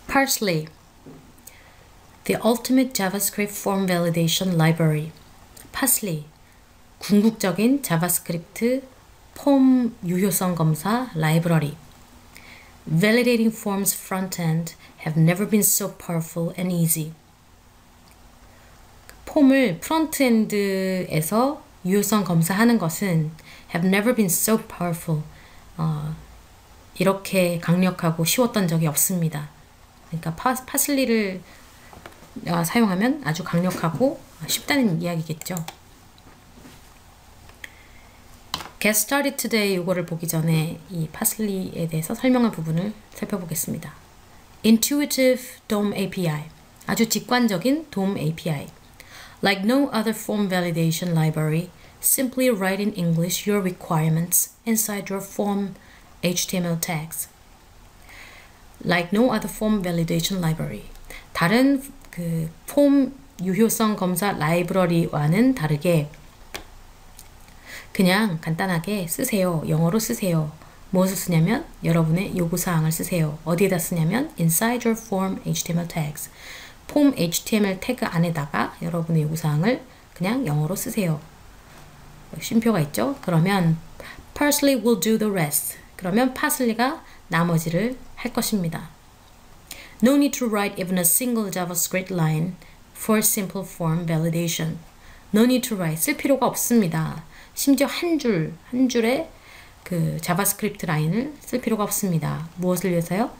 Parsley, the ultimate JavaScript form validation library. Parsley, 궁극적인 자바스크립트 폼 유효성 검사 라이브러리. Validating forms front-end have never been so powerful and easy. 폼을 프론트엔드에서 유효성 검사하는 것은 have never been so powerful. 이렇게 강력하고 쉬웠던 적이 없습니다. 그러니까 파슬리를 사용하면 아주 강력하고 쉽다는 이야기겠죠. Get started today 이거를 보기 전에 이 파슬리에 대해서 설명한 부분을 살펴보겠습니다. Intuitive DOM API, 아주 직관적인 DOM API. Like no other form validation library, simply write in English your requirements inside your form HTML tags. Like no other form validation library. 다른 그 폼 유효성 검사 라이브러리와는 다르게 그냥 간단하게 쓰세요. 영어로 쓰세요. 무엇을 쓰냐면 여러분의 요구사항을 쓰세요. 어디에다 쓰냐면 inside your form HTML tags. 폼 HTML 태그 안에다가 여러분의 요구사항을 그냥 영어로 쓰세요. 쉼표가 있죠? 그러면 Parsley will do the rest. 그러면 파슬리가 나머지를 할 것입니다. No need to write even a single JavaScript line for simple form validation. No need to write. 쓸 필요가 없습니다. 심지어 한 줄의 그 자바스크립트 라인을 쓸 필요가 없습니다. 무엇을 위해서요?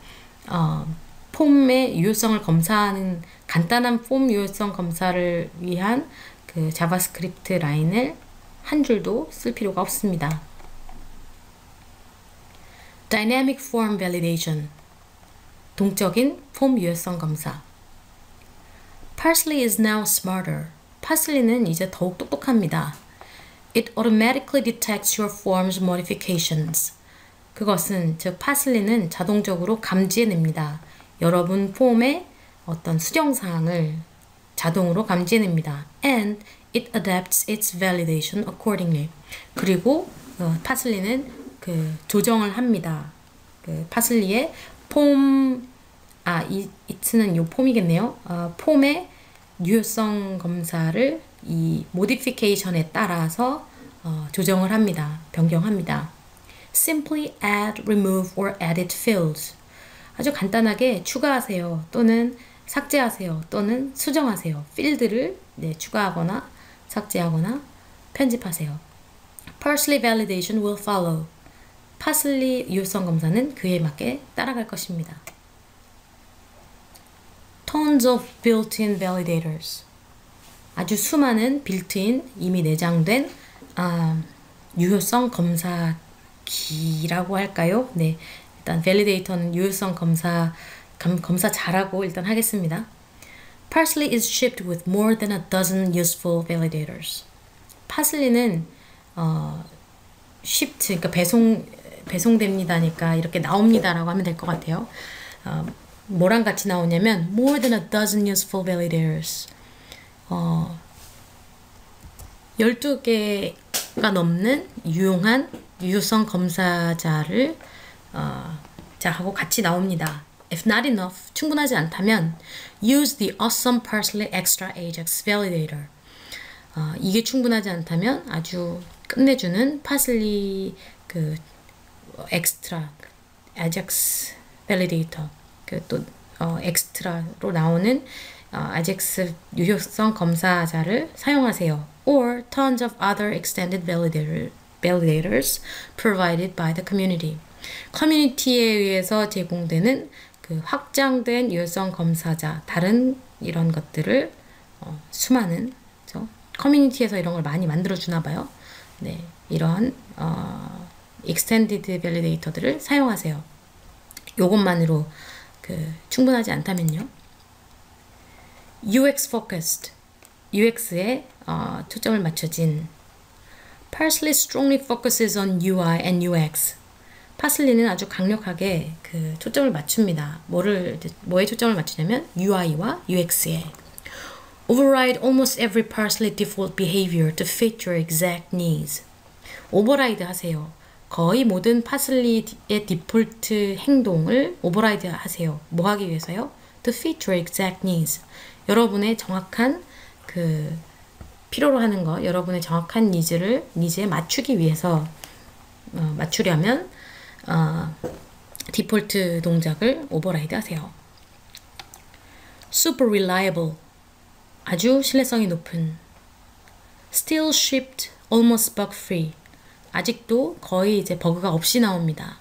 폼의 유효성을 검사하는 간단한 폼 유효성 검사를 위한 그 자바스크립트 라인을 한 줄도 쓸 필요가 없습니다. Dynamic Form Validation, 동적인 폼 유효성 검사. Parsley is now smarter. 파슬리는 이제 더욱 똑똑합니다. It automatically detects your form's modifications. 그것은 즉 파슬리는 자동적으로 감지해냅니다. 여러분 폼의 어떤 수정사항을 자동으로 감지해냅니다. And it adapts its validation accordingly. 그리고 파슬리는 그 조정을 합니다. 그 파슬리의 폼, it는 요 폼이겠네요. 폼의 유효성 검사를 이 모디피케이션에 따라서 조정을 합니다. 변경합니다. Simply add, remove or edit fields. 아주 간단하게 추가하세요. 또는 삭제하세요. 또는 수정하세요. 필드를 추가하거나 삭제하거나 편집하세요. Parsley validation will follow. 파슬리 유효성 검사는 그에 맞게 따라갈 것입니다. Tons of built-in validators. 아주 수많은 빌트인 이미 내장된 유효성 검사기라고 할까요? 네, 일단 validator는 유효성 검사 잘하고 일단 하겠습니다. Parsley is shipped with more than a dozen useful validators. 파슬리는 shipped, 그러니까 배송됩니다니까 이렇게 나옵니다라고 하면 될 것 같아요. 뭐랑 같이 나오냐면 more than a dozen useful validators. 12개가 넘는 유용한 유효성 검사자를 하고 같이 나옵니다. If not enough, 충분하지 않다면 use the awesome Parsley Extra Ajax Validator. 이게 충분하지 않다면 아주 끝내주는 파슬리 그 엑스트라 아잭스 밸리데이터 또 엑스트라로 나오는 아잭스 유효성 검사자를 사용하세요. Or tons of other extended validators provided by the community. 커뮤니티에 의해서 제공되는 그 확장된 유효성 검사자, 다른 이런 것들을 수많은 커뮤니티에서 이런 걸 많이 만들어 주나 봐요. 네, 이런 extended validator들을 사용하세요. 요것만으로 충분하지 않다면요. UX focused, UX에 초점을 맞춰진. Parsley strongly focuses on UI and UX. 파슬리는 아주 강력하게 그 초점을 맞춥니다. 뭐에 초점을 맞추냐면 UI와 UX에. Override almost every Parsley default behavior to fit your exact needs. 오버라이드 하세요. 거의 모든 파슬리의 디폴트 행동을 오버라이드 하세요. 뭐 하기 위해서요? to fit your exact needs. 여러분의 정확한 그 필요로 하는 거, 여러분의 정확한 니즈에 맞추기 위해서 맞추려면 디폴트 동작을 오버라이드 하세요. Super reliable. 아주 신뢰성이 높은. Still shipped almost bug free. 아직도 거의 이제 버그가 없이 나옵니다.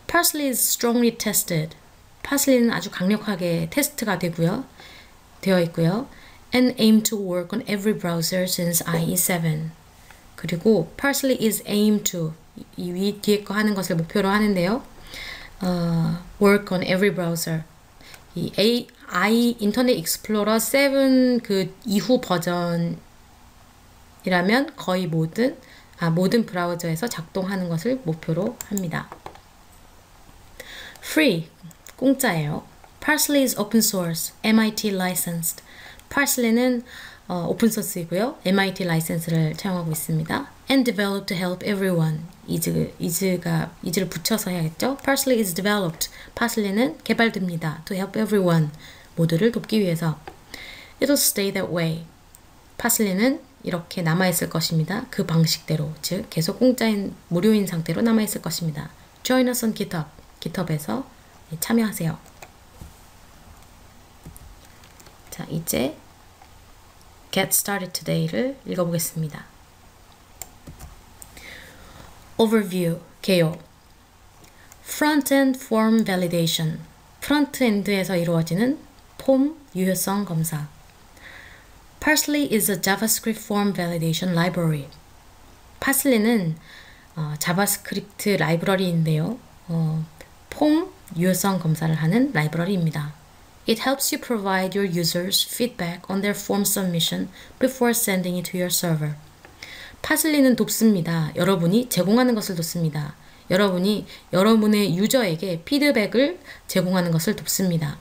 Parsley is strongly tested. 파슬리는 아주 강력하게 테스트가 되어 있고요. And aim to work on every browser since IE7. 그리고 Parsley is aim to 이 뒤에 거 하는 것을 목표로 하는데요. Work on every browser. 이 인터넷 익스플로러 7 그 이후 버전이라면 거의 모든 브라우저에서 작동하는 것을 목표로 합니다. Free, 공짜예요. Parsley is open source, MIT licensed. Parsley는 오픈소스이고요. MIT 라이센스를 사용하고 있습니다. And developed to help everyone. 이즈를 붙여서 해야겠죠. Parsley is developed. Parsley는 개발됩니다. To help everyone. 모두를 돕기 위해서. It'll stay that way. Parsley는 이렇게 남아있을 것입니다. 그 방식대로. 즉 계속 공짜인 무료인 상태로 남아있을 것입니다. Join us on GitHub. GitHub에서 참여하세요. 자, 이제 Get Started Today를 읽어보겠습니다. Overview, 개요. Front-end Form Validation. 프론트엔드에서 이루어지는 폼 유효성 검사. Parsley is a JavaScript Form Validation Library. 파슬리는 자바스크립트 라이브러리인데요. 폼 유효성 검사를 하는 라이브러리입니다. It helps you provide your users feedback on their form submission before sending it to your server. 파슬리는 돕습니다. 여러분이 제공하는 것을 돕습니다. 여러분이 여러분의 유저에게 피드백을 제공하는 것을 돕습니다.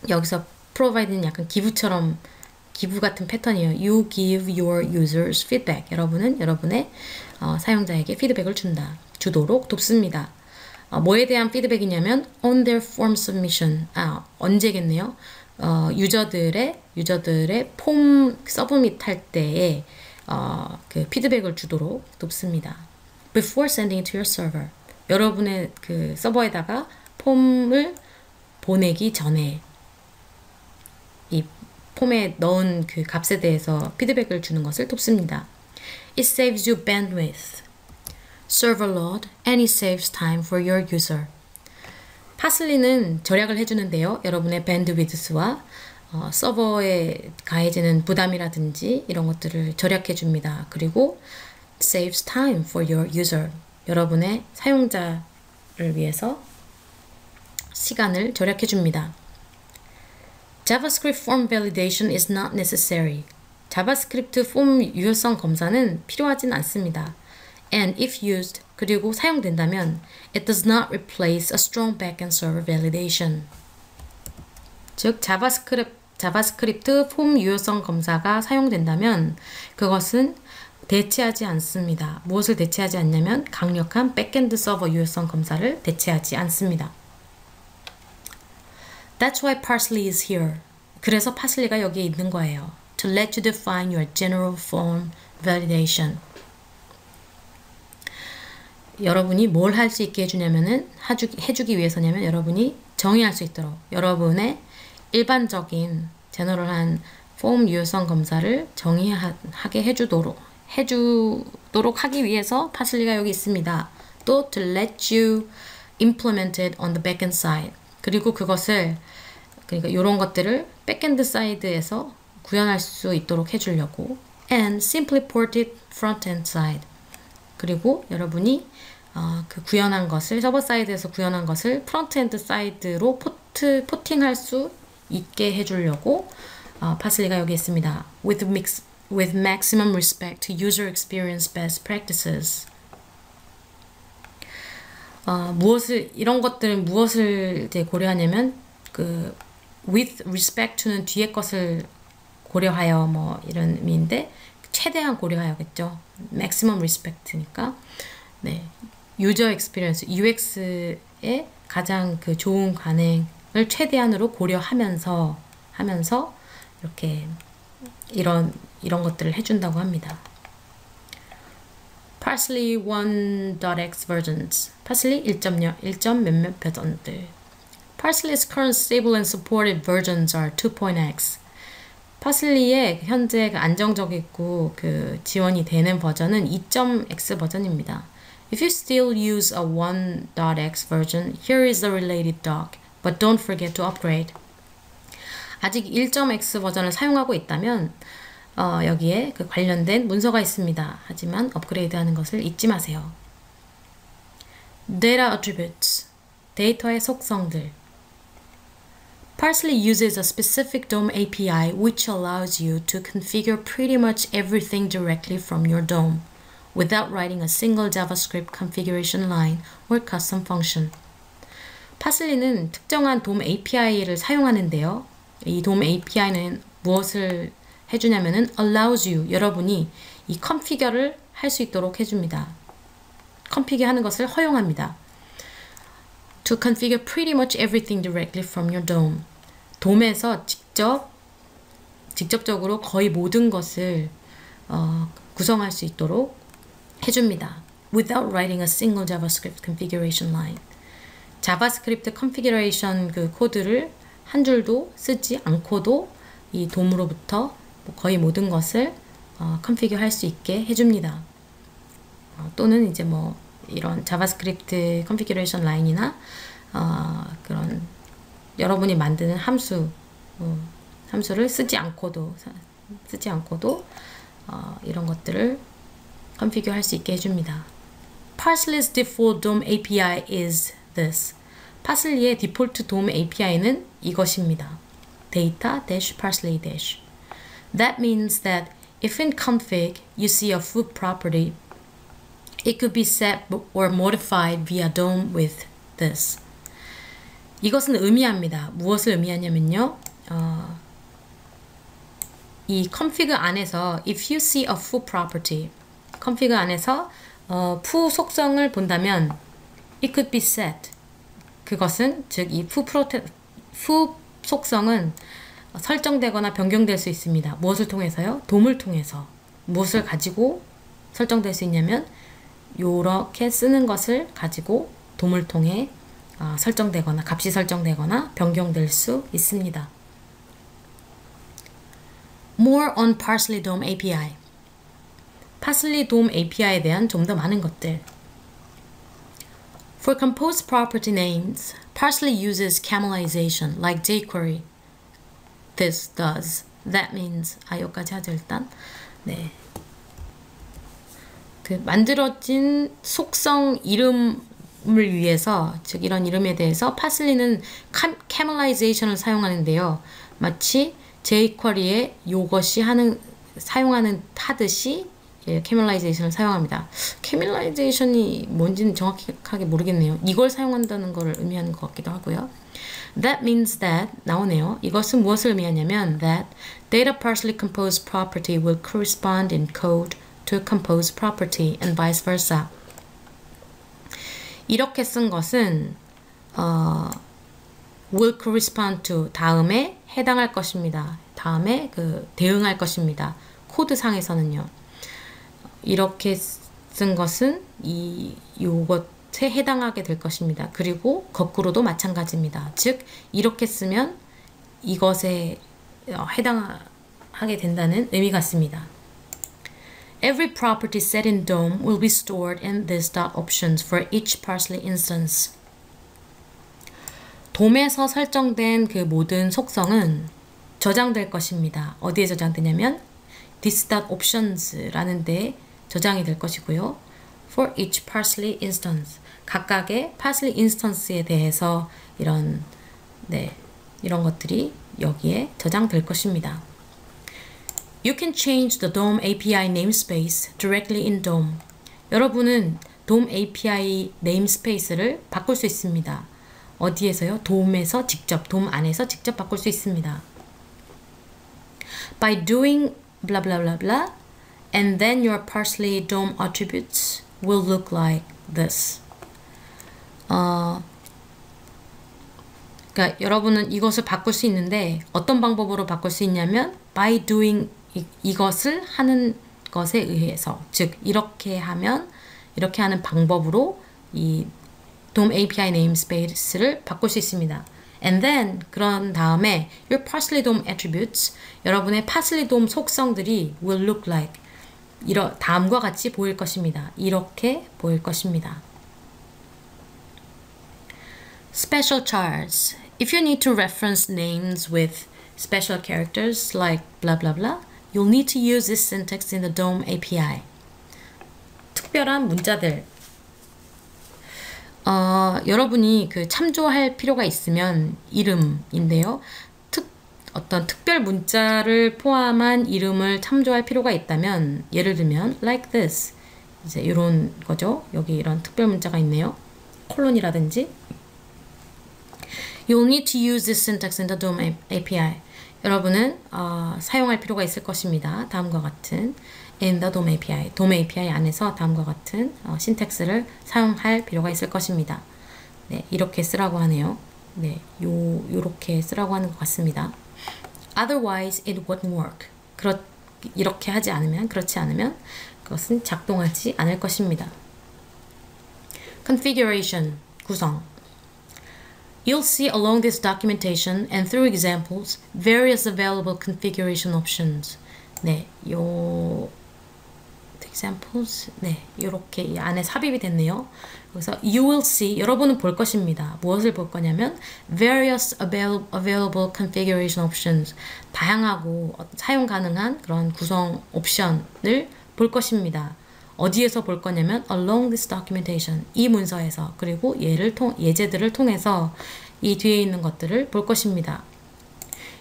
여기서 provide는 약간 기부 같은 패턴이에요. You give your users feedback. 여러분은 여러분의 사용자에게 피드백을 주도록 돕습니다. 뭐에 대한 피드백이냐면 on their form submission. 언제겠네요. 유저들의 폼 서브밋 할 때에 그 피드백을 주도록 돕습니다. Before sending it to your server. 여러분의 그 서버에다가 폼을 보내기 전에 이 폼에 넣은 그 값에 대해서 피드백을 주는 것을 돕습니다. It saves you bandwidth, server load, and it saves time for your user. 파슬리는 절약을 해주는데요. 여러분의 밴드위드스와 서버에 가해지는 부담이라든지 이런 것들을 절약해 줍니다. 그리고 saves time for your user. 여러분의 사용자를 위해서 시간을 절약해 줍니다. JavaScript form validation is not necessary. 자바스크립트 폼 유효성 검사는 필요하진 않습니다. And if used, 그리고 사용된다면 it does not replace a strong backend server validation. 즉 자바스크립트 폼 유효성 검사가 사용된다면 그것은 대체하지 않습니다. 무엇을 대체하지 않냐면 강력한 백엔드 서버 유효성 검사를 대체하지 않습니다. That's why Parsley is here. 그래서 파슬리가 여기에 있는 거예요. To let you define your general form validation. 여러분이 뭘 할 수 있게 해주기 위해서냐면 여러분이 정의할 수 있도록 여러분의 일반적인 제너럴한 폼 유효성 검사를 정의하게 해주도록 하기 위해서 파슬리가 여기 있습니다. 또 to let you implement it on the backend side. 그리고 그러니까 이런 것들을 백엔드 사이드에서 구현할 수 있도록 해주려고 and simply port it front-end side. 그리고 여러분이 그 구현한 것을 서버 사이드에서 구현한 것을 프론트엔드 사이드로 포팅할 수 있게 해주려고 파슬리가 여기 있습니다. With maximum respect to user experience best practices. 이런 것들은 무엇을 이제 고려하냐면 with respect to는 뒤에 것을 고려하여 뭐 이런 의미인데 최대한 고려하여겠죠. maximum respect니까 유저 experience UX의 가장 그 좋은 최대한으로 고려하면서 이렇게 이런 것들을 해준다고 합니다. Parsley 1.x versions. Parsley 1.0, 몇몇 버전들. Parsley's current stable and supported versions are 2.x. 파슬리의 현재 안정적이고 지원이 되는 버전은 2.x 버전입니다. If you still use a 1.x version, here is the related doc, but don't forget to upgrade. 아직 1.x 버전을 사용하고 있다면 여기에 관련된 문서가 있습니다. 하지만 업그레이드하는 것을 잊지 마세요. Data attributes. 데이터의 속성들. Parsley uses a specific DOM API which allows you to configure pretty much everything directly from your DOM without writing a single JavaScript configuration line or custom function. 파슬리는 특정한 DOM API를 사용하는데요. 이 DOM API는 무엇을 해주냐면은 allows you, 여러분이 이 컨피겨를 할 수 있도록 해줍니다. 컨피겨 하는 것을 허용합니다. To configure pretty much everything directly from your DOM. 돔에서 직접적으로 거의 모든 것을 구성할 수 있도록 해줍니다. Without writing a single JavaScript configuration line. 자바스크립트 컨피그레이션 코드를 한 줄도 쓰지 않고도 이 돔으로부터 거의 모든 것을 컨피겨 할 수 있게 해줍니다. 또는 이제 이런 자바스크립트 컨피그레이션 라인이나 그런 여러분이 만드는 함수를 쓰지 않고도 이런 것들을 컨피겨 할 수 있게 해줍니다. Parsley's default DOM API is this. 파슬리의 디폴트 DOM API는 이것입니다. data-parsley-. That means that if in config you see a foo property, it could be set or modified via DOM with this. 이것은 의미합니다. 무엇을 의미하냐면요. 이 config 안에서 if you see a foo property, config 안에서 foo 속성을 본다면 it could be set. 그것은 즉 이 foo 속성은 설정되거나 변경될 수 있습니다. 무엇을 통해서요? 돔을 통해서. 무엇을 가지고 설정될 수 있냐면 요렇게 쓰는 것을 가지고 돔을 통해 설정되거나 값이 설정되거나 변경될 수 있습니다. More on Parsley DOM API. Parsley DOM API에 대한 좀 더 많은 것들. For composed property names, Parsley uses camelization like jQuery. This does. That means. 여기까지 하죠 일단. 네. 만들어진 속성 이름을 위해서, 즉 이런 이름에 대해서 파슬리는 camelization을 사용하는데요. 마치 jQuery에 이것이 하듯이 camelization을 사용합니다. camelization이 뭔지는 정확하게 모르겠네요. 이걸 사용한다는 것을 의미하는 것 같기도 하고요. That means that 나오네요. 이것은 무엇을 의미하냐면 that data partially composed property will correspond in code to composed property and vice versa. 이렇게 쓴 것은 will correspond to 다음에 해당할 것입니다. 다음에 대응할 것입니다. 코드상에서는요. 이렇게 쓴 것은 요것에 해당하게 될 것입니다. 그리고 거꾸로도 마찬가지입니다. 즉 이렇게 쓰면 이것에 해당하게 된다는 의미 같습니다. Every property set in DOM will be stored in this .options for each Parsley instance. 돔에서 설정된 그 모든 속성은 저장될 것입니다. 어디에 저장되냐면 this.options라는 데에 저장이 될 것이고요. For each Parsley instance. 각각의 Parsley instance에 대해서 이런 것들이 여기에 저장될 것입니다. You can change the DOM API namespace directly in DOM. 여러분은 DOM API namespace를 바꿀 수 있습니다. 어디에서요? DOM에서 직접, DOM 안에서 직접 바꿀 수 있습니다. By doing blah blah blah blah, and then your Parsley DOM attributes will look like this. 그러니까 여러분은 이것을 바꿀 수 있는데 어떤 방법으로 바꿀 수 있냐면 by doing 이것을 하는 것에 의해서 즉 이렇게 하면 이렇게 하는 방법으로 이 DOM API namespace를 바꿀 수 있습니다. And then 그런 다음에 your Parsley DOM attributes 여러분의 Parsley DOM 속성들이 will look like 다음과 같이 보일 것입니다. 이렇게 보일 것입니다. Special chars. If you need to reference names with special characters like blah blah blah, you'll need to use this syntax in the DOM API. 특별한 문자들. 여러분이 그 참조할 필요가 있으면 이름인데요. 어떤 특별 문자를 포함한 이름을 참조할 필요가 있다면 예를 들면 like this 이제 이런 거죠. 여기 이런 특별 문자가 있네요. 콜론이라든지 You'll need to use this syntax in the DOM API. 여러분은 사용할 필요가 있을 것입니다. 다음과 같은 in the DOM API. DOM API 안에서 다음과 같은 신텍스를 사용할 필요가 있을 것입니다. 네, 이렇게 쓰라고 하네요. 네, 요렇게 쓰라고 하는 것 같습니다. Otherwise, it won't work. 이렇게 하지 않으면, 그렇지 않으면 그것은 작동하지 않을 것입니다. Configuration, 구성. You'll see along this documentation and through examples various available configuration options. 네, examples. 네, 이렇게 안에 삽입이 됐네요. 그래서 you will see, 여러분은 볼 것입니다. 무엇을 볼 거냐면 various available configuration options. 다양하고 사용 가능한 그런 구성 옵션을 볼 것입니다. 어디에서 볼 거냐면 along this documentation, 이 문서에서 그리고 예제들을 통해서 이 뒤에 있는 것들을 볼 것입니다.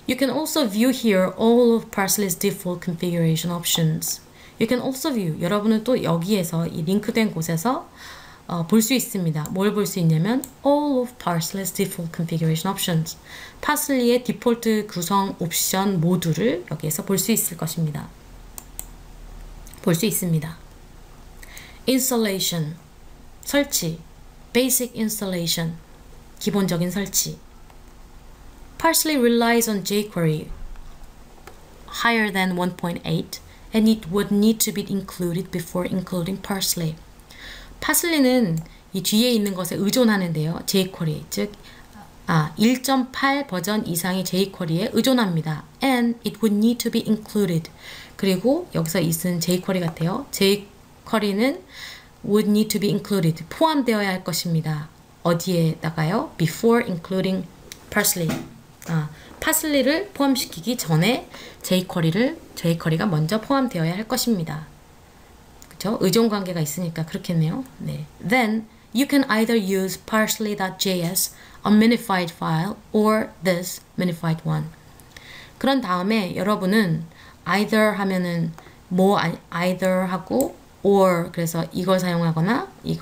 You can also view here all of Parsley's default configuration options. You can also view, 여러분은 또 여기에서 이 링크된 곳에서 볼 수 있습니다. 뭘 볼 수 있냐면 all of Parsley's default configuration options. 파슬리의 디폴트 구성 옵션 모두를 여기에서 볼 수 있을 것입니다. 볼 수 있습니다. Installation, 설치, basic installation, 기본적인 설치. Parsley relies on jQuery higher than 1.8 and it would need to be included before including Parsley. 파슬리는 이 뒤에 있는 것에 의존하는데요. jQuery, 즉 1.8 버전 이상의 jQuery에 의존합니다. And it would need to be included. 그리고 여기서 이 쓴 jQuery 같아요. jQuery는 would need to be included. 포함되어야 할 것입니다. 어디에다가요? Before including Parsley. 파슬리를 포함시키기 전에 jQuery가 먼저 포함되어야 할 것입니다. 그렇죠? 의존 관계가 있으니까 그렇겠네요. 네. Then you can either use parsley.js, a minified file, or this minified one. 그런 다음에 여러분은 either 하면은 either 하고 or 그래서 이걸 사용하거나 이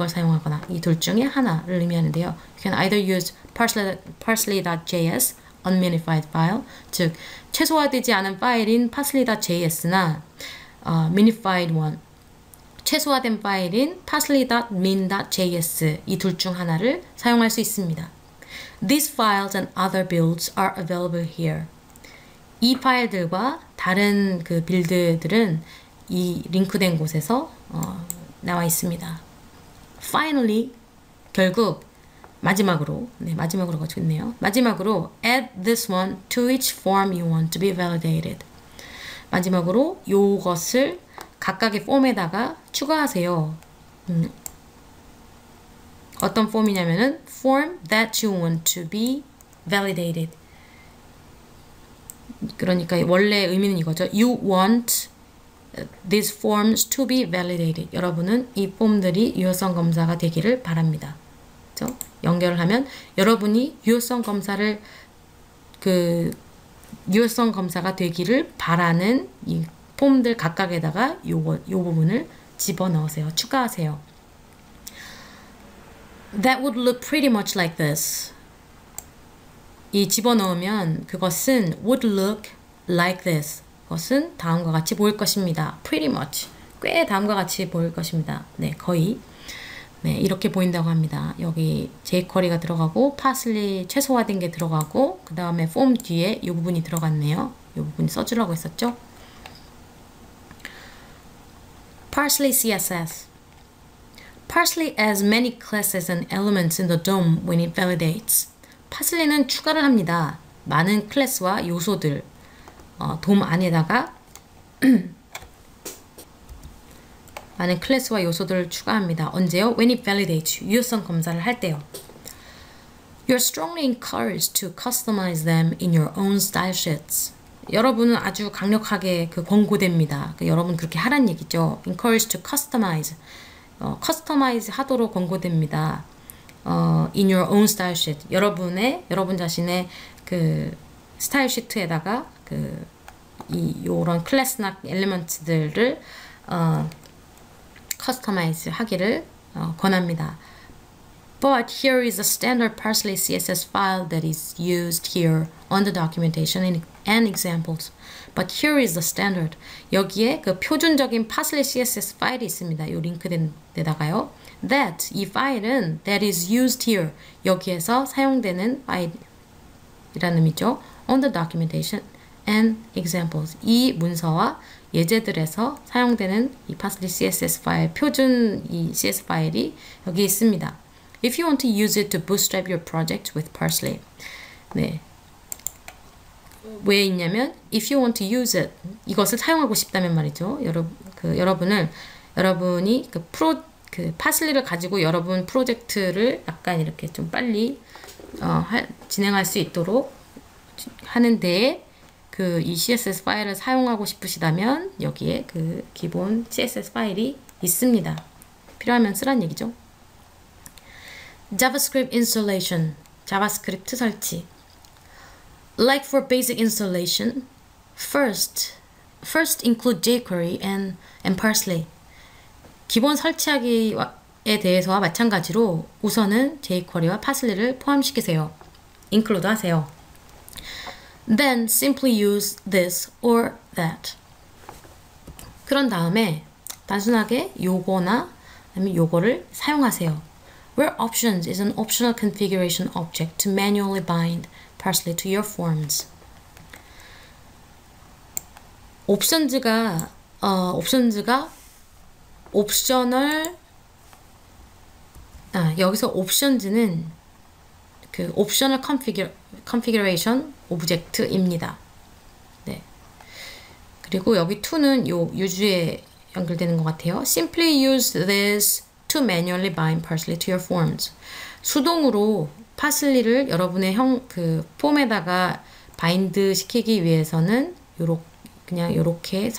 둘 중에 하나를 의미하는데요. You can either use parsley.js, unminified file, 즉 최소화되지 않은 파일인 parsley.js나 minified one, 최소화된 파일인 parsley.min.js 이 둘 중 하나를 사용할 수 있습니다. These files and other builds are available here. 이 파일들과 다른 그 빌드들은 이 링크된 곳에서 나와 있습니다. Finally, 결국 마지막으로 가지고 있네요. 마지막으로 add this one to each form you want to be validated. 마지막으로 요것을 각각의 폼에다가 추가하세요. 어떤 폼이냐면은 form that you want to be validated. 그러니까 원래 의미는 이거죠. You want these forms to be validated. 여러분은 이 폼들이 유효성 검사가 되기를 바랍니다. 그렇죠? 연결을 하면 여러분이 유효성 검사가 되기를 바라는 이 폼들 각각에다가 요 부분을 집어넣으세요. 추가하세요. That would look pretty much like this. 이 집어넣으면 그것은 would look like this. 그것은 다음과 같이 보일 것입니다. Pretty much. 꽤 다음과 같이 보일 것입니다. 네, 거의. 네, 이렇게 보인다고 합니다. 여기 jQuery가 들어가고 parsley 최소화된 게 들어가고 그 다음에 form 뒤에 이 부분이 들어갔네요. 이 부분 써주라고 했었죠. Parsley CSS. Parsley adds many classes and elements in the DOM when it validates. 파슬리는 추가를 합니다. 많은 클래스와 요소들 DOM 안에다가 많은 클래스와 요소들을 추가합니다. 언제요? When it validates. 유효성 검사를 할 때요. You're strongly encouraged to customize them in your own style sheets. 여러분은 아주 강력하게 권고됩니다. 여러분 그렇게 하란 얘기죠. Encouraged to customize. customize 하도록 권고됩니다. in your own style sheet. 여러분 자신의 스타일 시트에다가 요런 클래스나 엘리먼트들을 customize 하기를 권합니다. But here is a standard Parsley CSS file that is used here on the documentation and examples. But here is the standard. 여기에 표준적인 Parsley CSS 파일이 있습니다. 요 링크된 데다가요. 이 파일은 that is used here. 여기에서 사용되는 파일이라는 의미죠. On the documentation and examples. 이 문서와 예제들에서 사용되는 이 Parsley CSS 파일, 표준 이 CSS 파일이 여기 있습니다. If you want to use it to bootstrap your project with Parsley. 네. 왜 있냐면 if you want to use it 이것을 사용하고 싶다면 말이죠. 여러분이 파슬리를 가지고 여러분 프로젝트를 약간 이렇게 좀 빨리 진행할 수 있도록 하는 데에 이 CSS 파일을 사용하고 싶으시다면 여기에 기본 CSS 파일이 있습니다. 필요하면 쓰란 얘기죠. JavaScript installation, 자바스크립트 설치. Like for basic installation, first include jQuery and Parsley. 기본 설치하기에 대해서와 마찬가지로 우선은 jQuery와 parsley를 포함시키세요. include 하세요. Then simply use this or that. 그런 다음에 단순하게 요거나 아니면 요거를 사용하세요. Where options is an optional configuration object to manually bind Parsley to your forms. 옵션즈가 여기서 옵션즈는 옵셔널 configuration 오브젝트입니다. 네. 그리고 여기 to는 요 유주에 연결되는 것 같아요. Simply use this to manually bind Parsley to your forms. 수동으로 파슬리를 여러분의 폼에다가 바인드 시키기 위해서는 그냥 요렇게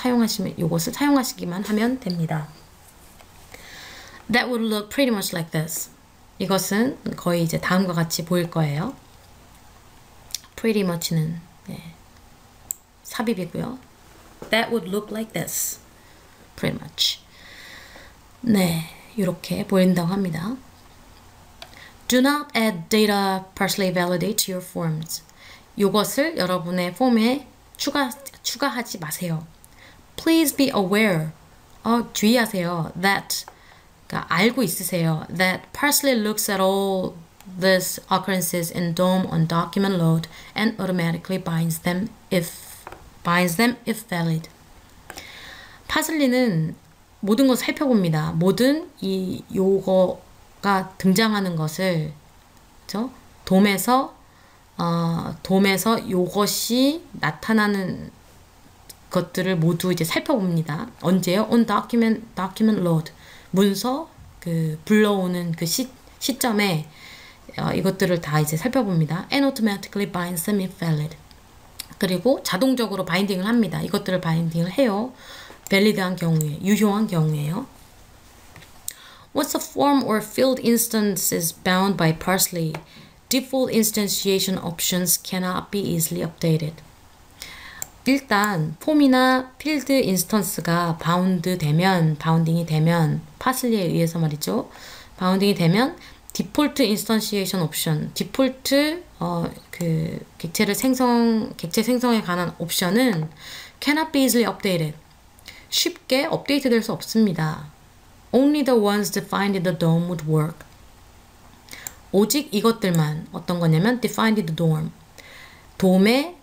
요것을 사용하시기만 하면 됩니다. That would look pretty much like this. 이것은 거의 이제 다음과 같이 보일 거예요. pretty much는 삽입이고요. That would look like this. pretty much. 네, 이렇게 보인다고 합니다. Do not add data Parsley validate to your forms. 이것을 여러분의 폼에 추가하지 마세요. Please be aware. 주의하세요. That 알고 있으세요. That Parsley looks at all these occurrences in DOM on document load and automatically binds them if valid. 파슬리는 모든 것을 살펴봅니다. 모든 요거가 등장하는 것을 돔에서 요것이 나타나는 것들을 모두 이제 살펴봅니다. 언제요? On document load. 문서 불러오는 시점에 이것들을 다 이제 살펴봅니다. And automatically binds them if valid. 그리고 자동적으로 바인딩을 합니다. 이것들을 바인딩을 해요. 밸리드한 경우에, 유효한 경우에요. Once a form or field instance is bound by Parsley, default instantiation options cannot be easily updated. 일단 폼이나 필드 인스턴스가 바운딩이 되면 파슬리에 의해서 말이죠. 바운딩이 되면 디폴트 인스턴시에이션 옵션, 디폴트 객체 생성에 관한 옵션은 cannot be easily updated. 쉽게 업데이트 될 수 없습니다. Only the ones defined in the DOM would work. 오직 이것들만 어떤 거냐면 defined in the DOM.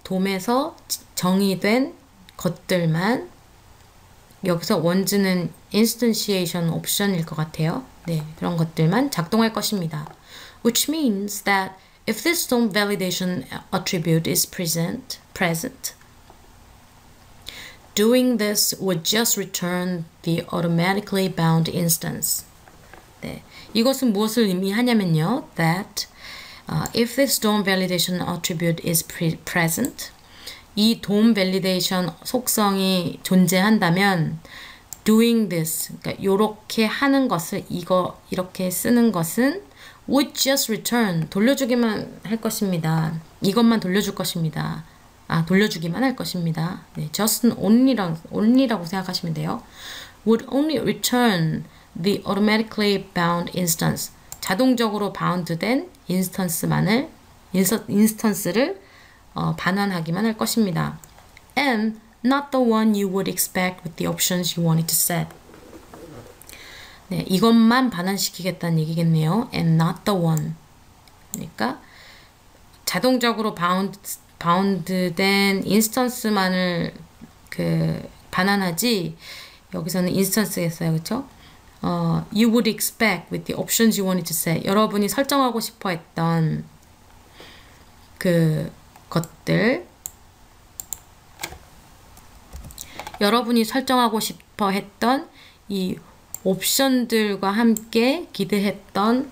돔에서 정의된 것들만 여기서 원즈는 instantiation 옵션일 것 같아요. 네, 그런 것들만 작동할 것입니다. Which means that if this DOM validation attribute is present, doing this would just return the automatically bound instance. 네, 이것은 무엇을 의미하냐면요. That if this DOM validation attribute is present, 이 DOM validation 속성이 존재한다면 doing this, 그러니까 요렇게 하는 것을 이렇게 쓰는 것은 would just return, 돌려주기만 할 것입니다. 이것만 돌려줄 것입니다. 돌려주기만 할 것입니다. 네, just는 only라고 생각하시면 돼요. would only return the automatically bound instance. 자동적으로 바운드된 인스턴스를 반환하기만 할 것입니다. And not the one you would expect with the options you wanted to set. 네, 이것만 반환시키겠다는 얘기겠네요. And not the one. 그러니까 자동적으로 바운드된 인스턴스만을 반환하지, 여기서는 인스턴스겠어요. 그렇죠? You would expect with the options you wanted to set. 여러분이 설정하고 싶어 했던 것들, 여러분이 설정하고 싶어 했던 이 옵션들과 함께 기대했던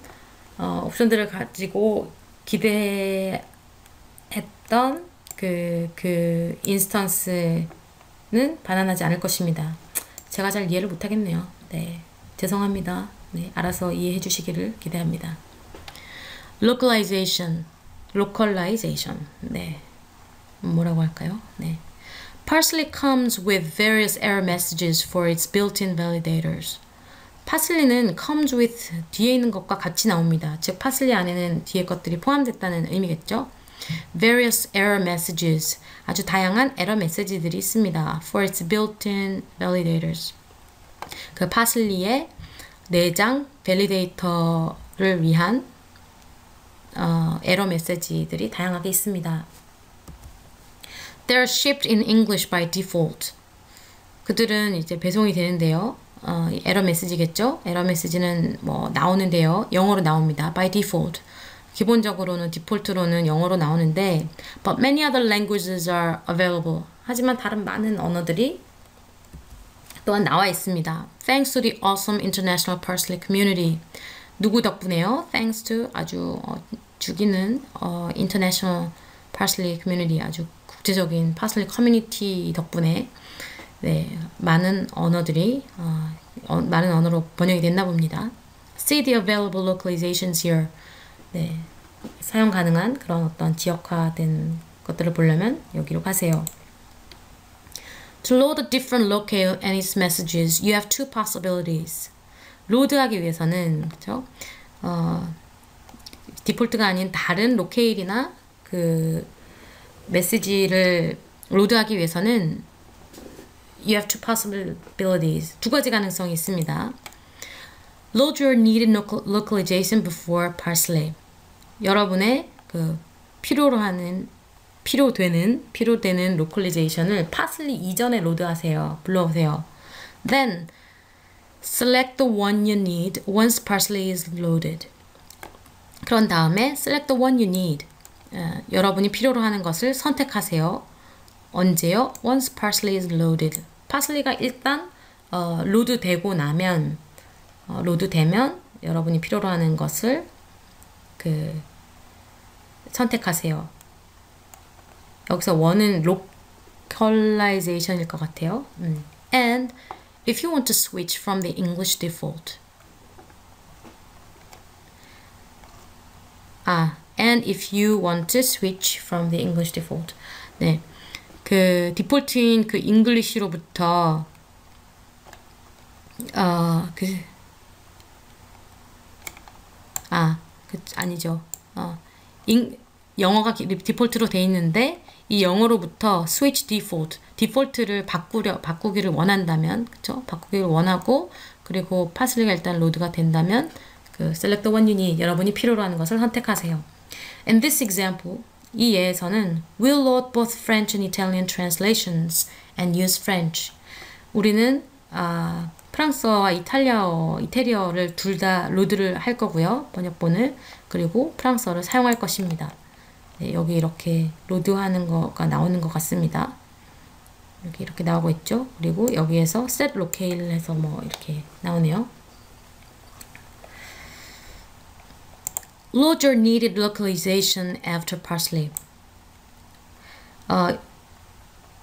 옵션들을 가지고 기대했던 그 인스턴스는 반환하지 않을 것입니다. 제가 잘 이해를 못하겠네요. 네, 죄송합니다. 네, 알아서 이해해 주시기를 기대합니다. localization. 네, 뭐라고 할까요? 네. Parsley comes with various error messages for its built-in validators. 파슬리는 comes with 뒤에 있는 것과 같이 나옵니다. 즉 파슬리 안에는 뒤에 것들이 포함됐다는 의미겠죠. Various error messages, 아주 다양한 에러 메시지들이 있습니다. For its built-in validators. 그 파슬리의 내장 밸리데이터를 위한 에러 메시지들이 다양하게 있습니다. They're shipped in English by default. 그들은 이제 배송이 되는데요. 에러 메시지겠죠? 에러 메시지는 뭐 나오는데요. 영어로 나옵니다. By default. 기본적으로는 디폴트로는 영어로 나오는데 but many other languages are available. 하지만 다른 많은 언어들이 또한 나와 있습니다. Thanks to the awesome international Parsley community. 누구 덕분에요? Thanks to 아주 죽이는 international Parsley community, 아주 국제적인 파슬리 커뮤니티 덕분에 네, 많은 언어들이 많은 언어로 번역이 됐나 봅니다. See the available localizations here. 네, 사용 가능한 그런 어떤 지역화된 것들을 보려면 여기로 가세요. To load the different locale and its messages, you have two possibilities. 로드하기 위해서는 그렇죠? 디폴트가 아닌 다른 로케일이나 그 메시지를 로드하기 위해서는 you have two possibilities. 두 가지 가능성이 있습니다. Load your needed localization before Parsley. 여러분의 그 필요되는 로컬리제이션을 파슬리 이전에 로드하세요. 불러오세요. Then select the one you need once Parsley is loaded. 그런 다음에 select the one you need. 여러분이 필요로 하는 것을 선택하세요. 언제요? Once Parsley is loaded. 파슬리가 일단 로드되면 여러분이 필요로 하는 것을 선택하세요. 여기서 원은 localization일 것 같아요. And if you want to switch from the English default. And if you want to switch from the English default. 네. 그 디폴트인 그 잉글리시로부터 아니죠. 영어가 디폴트로 돼 있는데 이 영어로부터 switch default, 디폴트를 바꾸기를 원한다면, 그쵸? 바꾸기를 원하고 그리고 파슬리가 일단 로드가 된다면 그 select one unit 여러분이 필요로 하는 것을 선택하세요. In this example, 이 예에서는 we'll load both French and Italian translations and use French. 우리는 프랑스어와 이태리어를 둘 다 로드를 할 거고요. 번역본을. 그리고 프랑스어를 사용할 것입니다. 네, 여기 이렇게 로드하는 거가 나오는 것 같습니다. 이렇게 나오고 있죠. 그리고 여기에서 set locale 해서 뭐 이렇게 나오네요. Load your needed localization after parsley.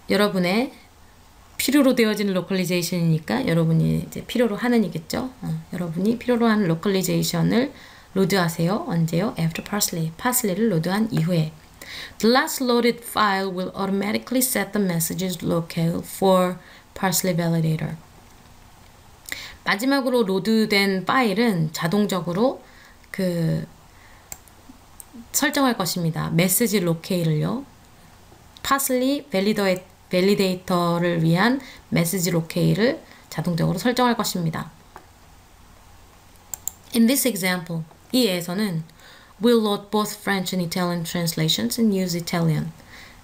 여러분의 필요로 되어지는 localization이니까 여러분이 이제 필요로 하는이겠죠. 여러분이 필요로 하는 localization을 로드하세요. 언제요? After parsley. parsley를 로드한 이후에. The last loaded file will automatically set the messages locale for parsley validator. 마지막으로 로드된 파일은 자동적으로 설정할 것입니다. 메시지 로케일을요. parsley validator를 위한 메시지 로케일을 자동적으로 설정할 것입니다. In this example, 이 예에서는 we'll load both French and Italian translations and use Italian.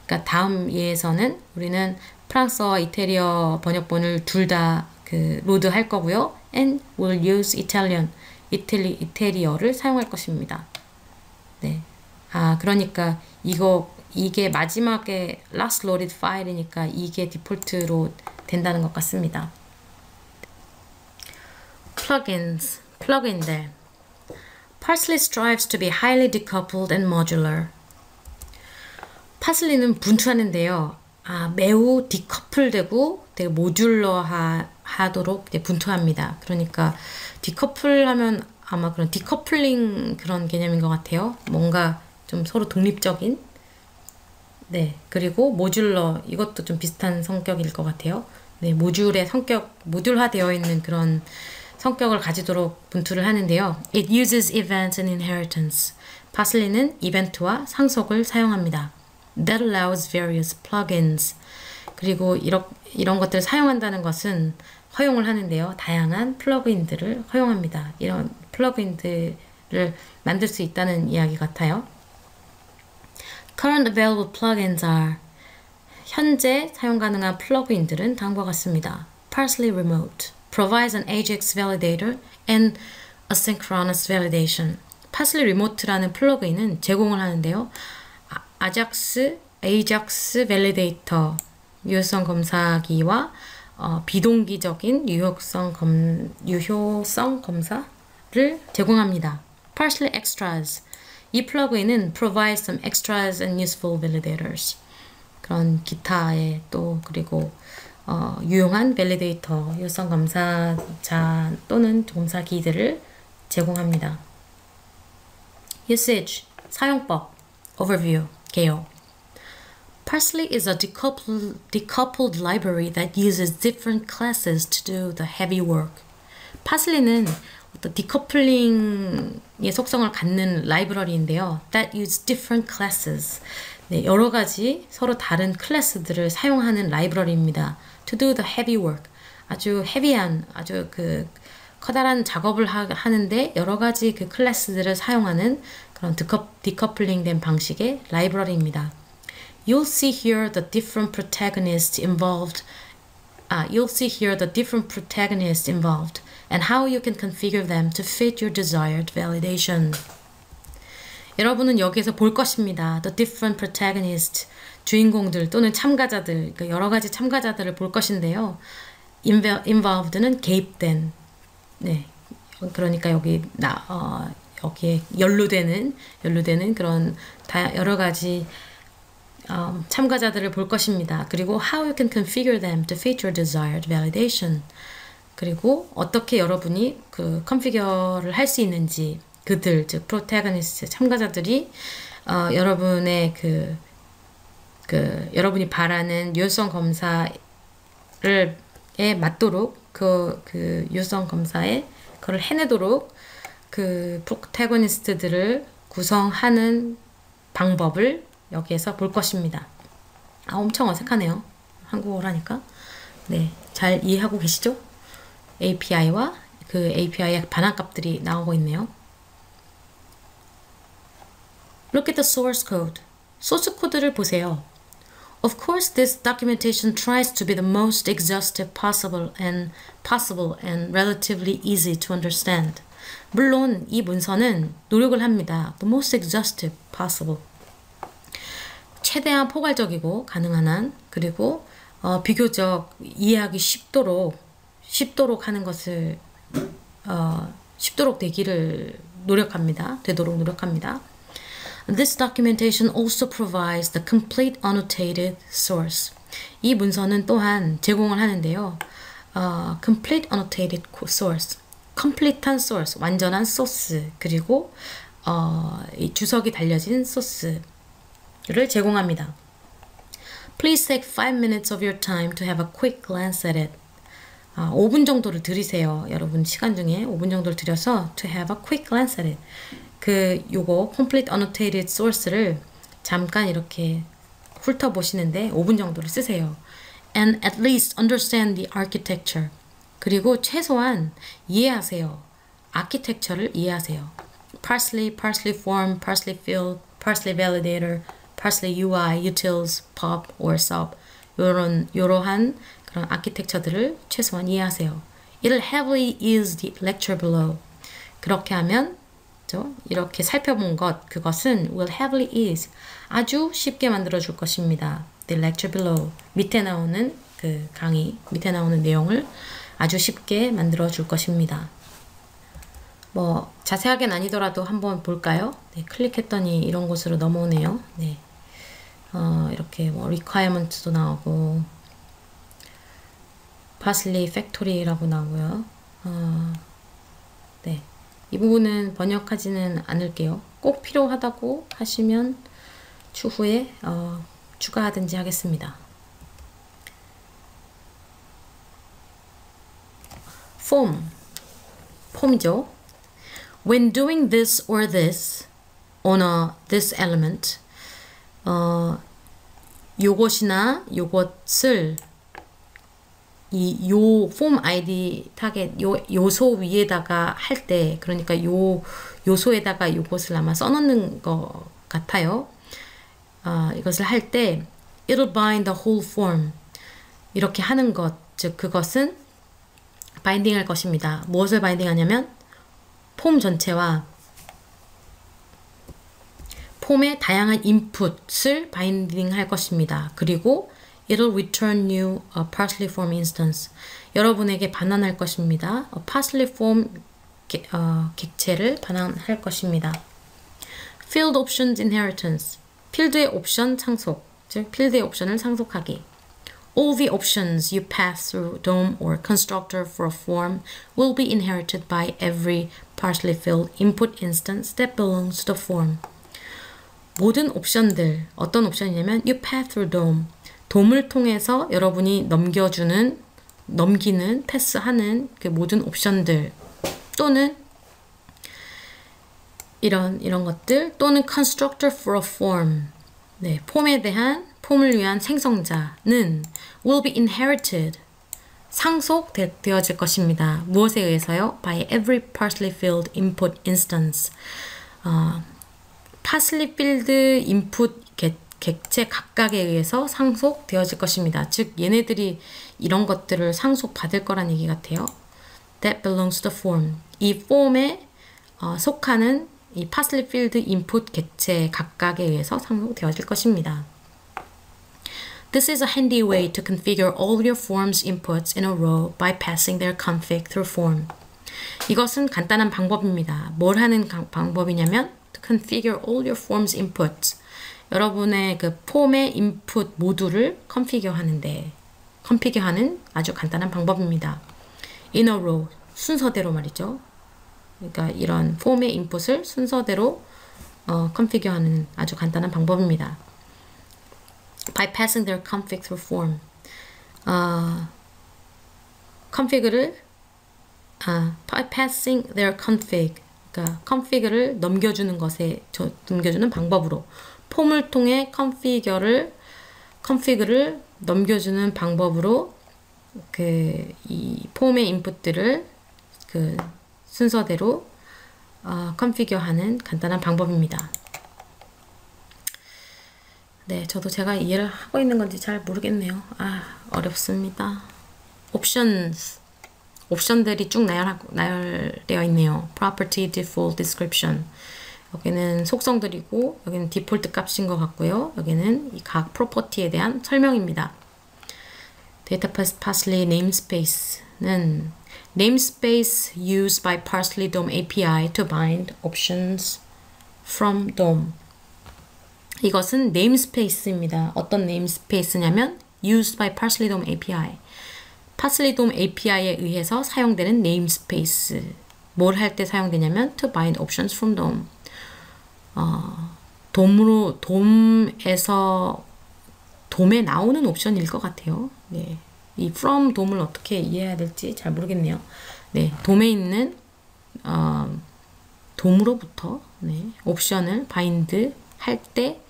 그러니까 다음 예에서는 우리는 프랑스어와 이태리어 번역본을 둘 다 로드할 거고요. And we'll use Italian. 이태리어를 사용할 것입니다. 네. 그러니까 이게 마지막에 last loaded file이니까 이게 디폴트로 된다는 것 같습니다. 플러그인들. Parsley strives to be highly decoupled and modular. 파슬리는 분투하는데요. 매우 디커플되고 되게 모듈러하도록 분투합니다. 그러니까 디커플하면 아마 그런 디커플링 그런 개념인 것 같아요. 뭔가 좀 서로 독립적인. 네. 그리고 모듈러 이것도 좀 비슷한 성격일 것 같아요. 네. 모듈화되어 있는 그런 성격을 가지도록 분투를 하는데요. It uses events and inheritance. 파슬리는 이벤트와 상속을 사용합니다. That allows various plugins. 그리고 이런 것들을 사용한다는 것은 허용을 하는데요. 다양한 플러그인들을 허용합니다. 이런 플러그인들을 만들 수 있다는 이야기 같아요. Current available plugins are 현재 사용 가능한 플러그인들은 다음과 같습니다. Parsley Remote provides an AJAX validator and asynchronous validation. Parsley Remote라는 플러그인은 제공을 하는데요. AJAX validator 유효성 검사기와 비동기적인 유효성 검사를 제공합니다. Parsley Extras. 이 플러그인은 provides some extras and useful validators. 그런 기타의 또 그리고 유용한 밸리데이터, 유효성 검사자 또는 검사기들을 제공합니다. Usage, 사용법, Overview, 개요. Parsley is a decoupled library that uses different classes to do the heavy work. 파슬리는 어떤 디커플링의 속성을 갖는 라이브러리인데요. That use different classes. 네, 여러 가지 서로 다른 클래스들을 사용하는 라이브러리입니다. To do the heavy work. 아주 헤비한, 아주 커다란 작업을 하는데 여러 가지 클래스들을 사용하는 그런 디커플링 된 방식의 라이브러리입니다. You'll see here the different protagonists involved. And how you can configure them to fit your desired validation. 여러분은 여기에서 볼 것입니다. The different protagonists, 주인공들 또는 참가자들, 그러니까 여러 가지 참가자들을 볼 것인데요. Involved는 개입된, 네, 그러니까 여기에 연루되는 그런 여러 가지 참가자들을 볼 것입니다. 그리고 how you can configure them to fit your desired validation. 그리고 어떻게 여러분이 컨피겨를 할 수 있는지 그들, 즉 프로태거니스트 참가자들이 여러분의 여러분이 바라는 유효성 검사에 맞도록 유효성 검사에 그걸 해내도록 프로태거니스트들을 구성하는 방법을 여기에서 볼 것입니다. 아, 엄청 어색하네요. 한국어를 하니까. 네, 잘 이해하고 계시죠? API와 그 API의 반환값들이 나오고 있네요. Look at the source code. 소스 코드를 보세요. Of course, this documentation tries to be the most exhaustive possible and relatively easy to understand. 물론 이 문서는 노력을 합니다. The most exhaustive possible. 최대한 포괄적이고 가능한 한, 그리고 비교적 이해하기 쉽도록 하는 것을 쉽도록 되도록 노력합니다. This documentation also provides the complete annotated source. 이 문서는 또한 제공을 하는데요. complete annotated source, complete한 source, 완전한 소스, 그리고 이 주석이 달려진 소스를 제공합니다. Please take 5 minutes of your time to have a quick glance at it. 5분 정도를 들이세요. 여러분 시간 중에 5분 정도를 들여서 to have a quick glance at it. 요거 complete annotated source를 잠깐 이렇게 훑어보시는데 5분 정도를 쓰세요. And at least understand the architecture. 그리고 최소한 이해하세요. architecture를 이해하세요. Parsley, parsley form, parsley field, parsley validator, parsley UI, utils, pub, or sub. 이러한 그런 architecture들을 최소한 이해하세요. It'll heavily ease the lecture below. 그렇게 하면 이렇게 살펴본 그것은 will heavily ease, 아주 쉽게 만들어 줄 것입니다. The lecture below, 밑에 나오는 그 강의, 밑에 나오는 내용을 아주 쉽게 만들어 줄 것입니다. 뭐 자세하게는 아니더라도 한번 볼까요? 네, 클릭했더니 이런 곳으로 넘어오네요. 네, 이렇게 뭐 requirement도 나오고 parsley factory라고 나오고요. 네. 이 부분은 번역하지는 않을게요. 꼭 필요하다고 하시면 추후에 추가하든지 하겠습니다. 폼이죠. When doing this or this on this element, 요것이나 요것을 요 폼 아이디 타겟 요소 위에다가 할 때, 그러니까 요소에다가 요것을 아마 써놓는 것 같아요. 이것을 할 때 it'll bind the whole form, 이렇게 하는 것, 즉 그것은 바인딩 할 것입니다. 무엇을 바인딩 하냐면 폼 전체와 폼의 다양한 인풋을 바인딩 할 것입니다. 그리고 It'll return you a parsley form instance. 여러분에게 반환할 것입니다. A parsley form 객체를 반환할 것입니다. Field options inheritance. 필드의 옵션 상속, 즉 필드의 옵션을 상속하기. All the options you pass through DOM or constructor for a form will be inherited by every partially filled input instance that belongs to the form. 모든 옵션들, 어떤 옵션이냐면 you pass through DOM. 돔을 통해서 여러분이 넘기는, 패스하는 그 모든 옵션들, 또는 이런 것들, 또는 constructor for a form. 네, 폼을 위한 생성자는 will be inherited. 상속되어질 것입니다. 무엇에 의해서요? By every partially filled input instance. parsley filled input 객체 각각에 의해서 상속되어질 것입니다. 즉 얘네들이 이런 것들을 상속받을 거란 얘기 같아요. That belongs to the form. 이 폼에 속하는 이 parsley filled input 객체 각각에 의해서 상속되어질 것입니다. This is a handy way to configure all your form's inputs in a row by passing their config through form. 이것은 간단한 방법입니다. 뭘 하는 방법이냐면 to configure all your form's inputs. 여러분의 그 폼의 인풋 모두를 컨피규어하는 아주 간단한 방법입니다. In a row, 순서대로 말이죠. 그러니까 이런 폼의 인풋을 순서대로 컨피규어하는 아주 간단한 방법입니다. By passing their config through form. by passing their config. 그러니까 config를 넘겨주는 방법으로 폼을 통해 configure를 넘겨주는 방법으로 이 폼의 인풋들을 그 순서대로 configure하는 간단한 방법입니다. 네, 저도 제가 이해를 하고 있는 건지 잘 모르겠네요. 어렵습니다. 옵션들이 쭉 나열되어 있네요. property, default, description. 여기는 속성들이고 여기는 디폴트 값인 것 같고요. 여기는 이 각 프로퍼티에 대한 설명입니다. 데이터 parsley namespace는 namespace used by Parsley DOM API to bind options from DOM. 이것은 namespace입니다. 어떤 namespace냐면 used by Parsley DOM API. Parsley DOM API에 의해서 사용되는 namespace. 뭘 할 때 사용되냐면 to bind options from DOM. 돔에 나오는 옵션일 것 같아요. 네. 이 from 돔을 어떻게 이해해야 될지 잘 모르겠네요. 네. 돔에 있는 돔으로부터 옵션을 바인드 할 때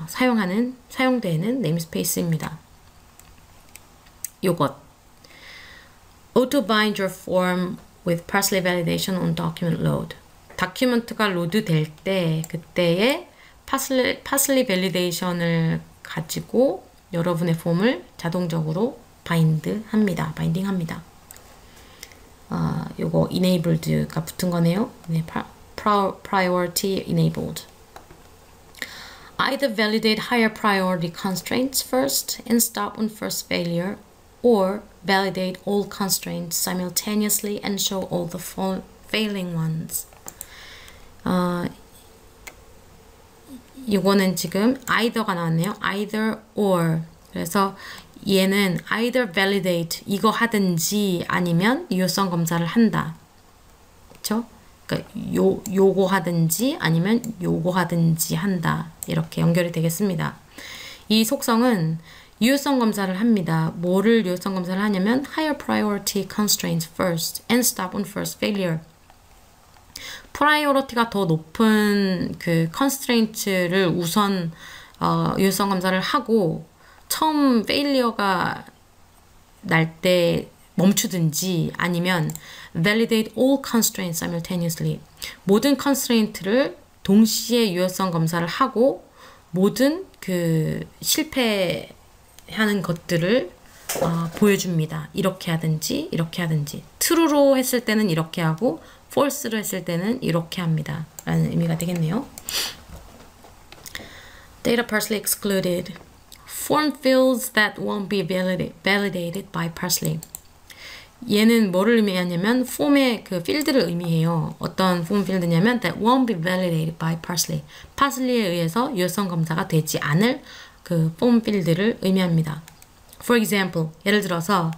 사용되는 네임스페이스입니다. 요것 auto bind your form with Parsley validation on document load. 다큐멘트가 로드 될 때 그때에 파슬리 밸리데이션을 가지고 여러분의 폼을 자동적으로 바인딩합니다. 요거 enabled가 붙은 거네요. 네, priority enabled. Either validate higher priority constraints first and stop on first failure, or validate all constraints simultaneously and show all the failing ones. 이거는 지금 either가 나왔네요. either or. 그래서 얘는 either validate 이거 하든지 아니면 유효성 검사를 한다. 그쵸? 그러니까 요거 하든지 아니면 요거 하든지 한다. 이렇게 연결이 되겠습니다. 이 속성은 유효성 검사를 합니다. 뭐를 유효성 검사를 하냐면 higher priority constraints first and stop on first failure. 프라이어리티가 더 높은 그 constraint를 우선 유효성 검사를 하고 처음 failure,가 날 때 멈추든지 아니면 validate all constraints simultaneously. 모든 constraint를 동시에 유효성 검사를 하고 모든 그 실패하는 것들을 보여줍니다. 이렇게 하든지 이렇게 하든지. true로 했을 때는 이렇게 하고 false로 했을 때는 이렇게 합니다. 라는 의미가 되겠네요. Data partially excluded. Form fields that won't be validated by Parsley. 얘는 뭐를 의미하냐면 폼의 그 필드를 의미해요. 어떤 폼 필드냐면 that won't be validated by Parsley. 파슬리에 의해서 유효성 검사가 되지 않을 그 폼 필드를 의미합니다. For example, 예를 들어서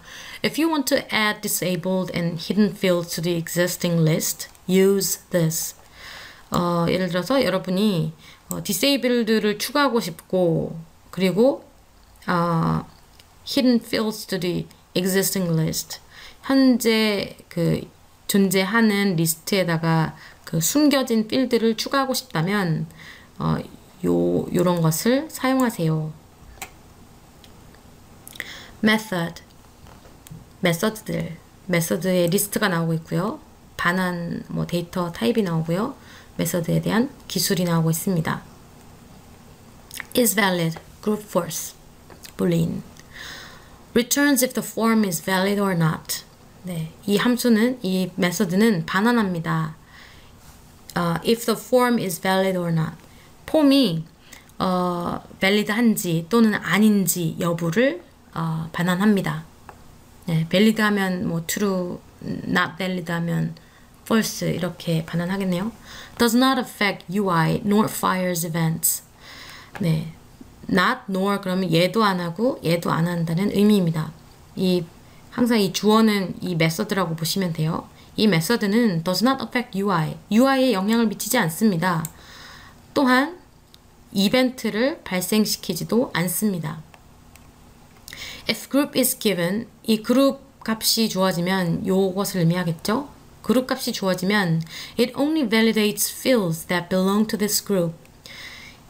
if you want to add disabled and hidden fields to the existing list, use this. 예를 들어서 여러분이 disabled를 추가하고 싶고 그리고 hidden fields to the existing list. 현재 그 존재하는 리스트에다가 그 숨겨진 필드를 추가하고 싶다면 요런 것을 사용하세요. method, 메서드의 리스트가 나오고 있고요. 반환 데이터 타입이 나오고요. 메서드에 대한 기술이 나오고 있습니다. is valid, group force, boolean. returns if the form is valid or not. 네, 이 함수는 이 메서드는 반환합니다. if the form is valid or not. 폼이 valid한지 또는 아닌지 여부를 반환합니다. 네, valid 하면 true, not valid 하면 false 이렇게 반환하겠네요. does not affect UI nor fires events. 네, not nor 그러면 얘도 안 하고 얘도 안 한다는 의미입니다. 항상 이 주어는 이 메서드라고 보시면 돼요. 이 메서드는 does not affect UI에 영향을 미치지 않습니다. 또한 이벤트를 발생시키지도 않습니다. If group is given, 이 그룹 값이 주어지면 요것을 의미하겠죠? 그룹 값이 주어지면 it only validates fields that belong to this group.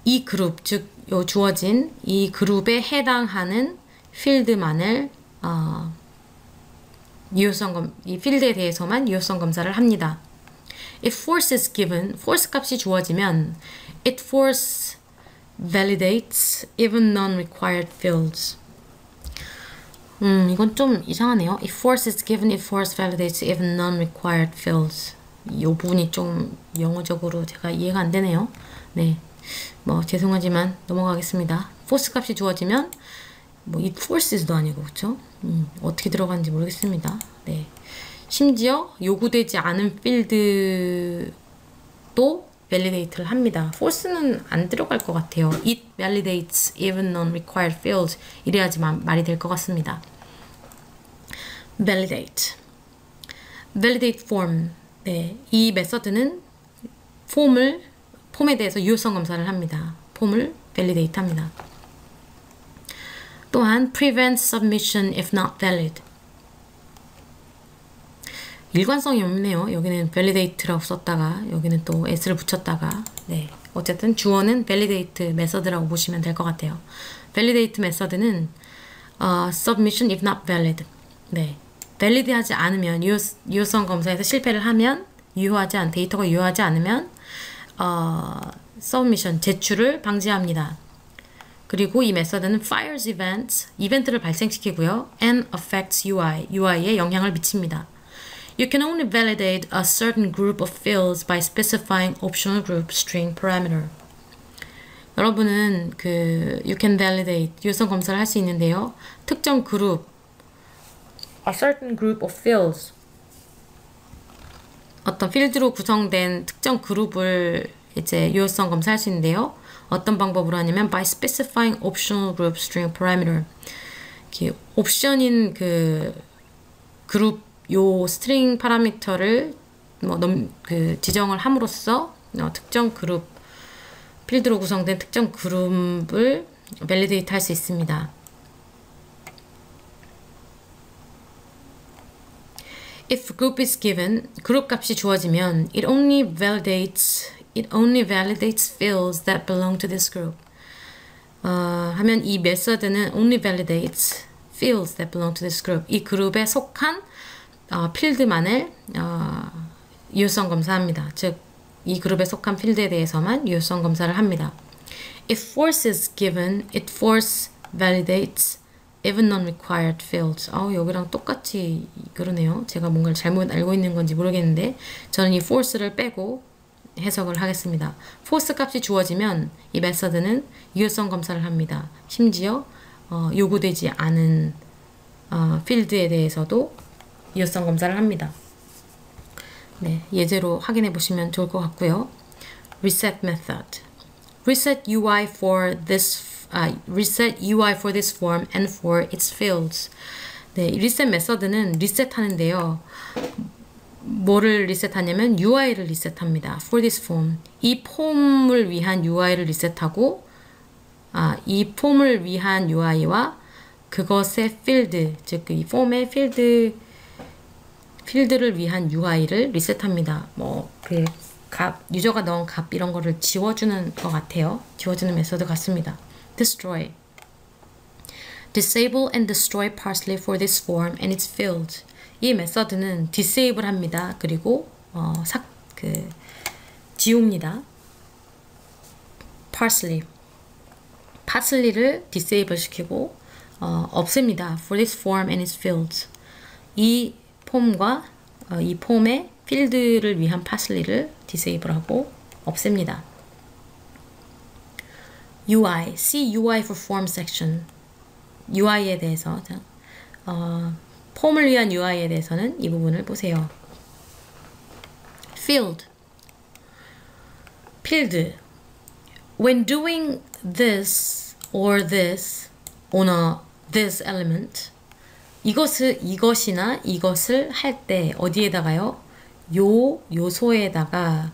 이 그룹, 즉 요 주어진 이 그룹에 해당하는 필드만을 이 필드에 대해서만 유효성 검사를 합니다. If force is given, force 값이 주어지면 it force validates even non-required fields. 이건 좀 이상하네요. If force is given, it force validates even non-required fields. 이 부분이 좀 영어적으로 제가 이해가 안 되네요. 네, 뭐 죄송하지만 넘어가겠습니다. force 값이 주어지면 뭐 it forces도 아니고 그렇죠? 어떻게 들어가는지 모르겠습니다. 네, 심지어 요구되지 않은 필드도 validate를 합니다. force는 안 들어갈 것 같아요. It validates even non-required fields. 이래야지만 말이 될 것 같습니다. validate. validate form. 네, 이 메서드는 폼에 대해서 유효성 검사를 합니다. 폼을 validate 합니다. 또한 prevent submission if not valid. 일관성이 없네요. 여기는 validate라고 썼다가 여기는 또 s를 붙였다가 네, 어쨌든 주어는 validate 메서드라고 보시면 될 것 같아요. validate 메서드는 submission if not valid. 네, valid하지 않으면 유효성 검사에서 실패를 하면 데이터가 유효하지 않으면 submission 제출을 방지합니다. 그리고 이 메서드는 fires events 이벤트를 발생시키고요 and affects UI에 영향을 미칩니다. You can only validate a certain group of fields by specifying optional group string parameter. 여러분은 you can validate 유효성 검사를 할 수 있는데요. 특정 그룹 a certain group of fields 어떤 필드로 구성된 특정 그룹을 이제 유효성 검사할 수 있는데요. 어떤 방법으로 하냐면 by specifying optional group string parameter. 옵션인 그룹 요 스트링 파라미터를 지정을 함으로써 특정 그룹 필드로 구성된 특정 그룹을 validate 할 수 있습니다. If group is given, 그룹 값이 주어지면 it only validates fields that belong to this group. 하면 이 메서드는 only validates fields that belong to this group. 이 그룹에 속한 필드만을 유효성 검사합니다. 즉, 이 그룹에 속한 필드에 대해서만 유효성 검사를 합니다. If force is given, it force validates even non-required fields. 여기랑 똑같이 그러네요. 제가 뭔가를 잘못 알고 있는 건지 모르겠는데 저는 이 force를 빼고 해석을 하겠습니다. force 값이 주어지면 이 메서드는 유효성 검사를 합니다. 심지어 요구되지 않은 필드에 대해서도 유효성 검사를 합니다. 네, 예제로 확인해 보시면 좋을 것 같고요. Reset method. Reset UI for this form and for its fields. 네, 리셋 메서드는 리셋하는데요. 뭐를 리셋하냐면 UI를 리셋합니다. For this form. 이 폼을 위한 UI를 리셋하고 이 폼을 위한 UI와 그것의 필드, 즉 이 폼의 필드를 위한 UI를 리셋합니다. 유저가 넣은 값 이런 거를 지워주는 것 같아요. 지워주는 메서드 같습니다. Destroy. Disable and destroy parsley for this form and its fields. 이 메서드는 disable 합니다. 그리고 지웁니다. parsley를 disable 시키고 없앱니다. For this form and its fields. 이 폼과 이 폼의 필드를 위한 parsley를 disable하고 없앱니다. UI, see UI for form section. UI에 대해서 폼을 위한 UI에 대해서는 이 부분을 보세요. Field, 필드. When doing this or this on this element, 이것이나 이것을 할 때 어디에다가요? 요소에다가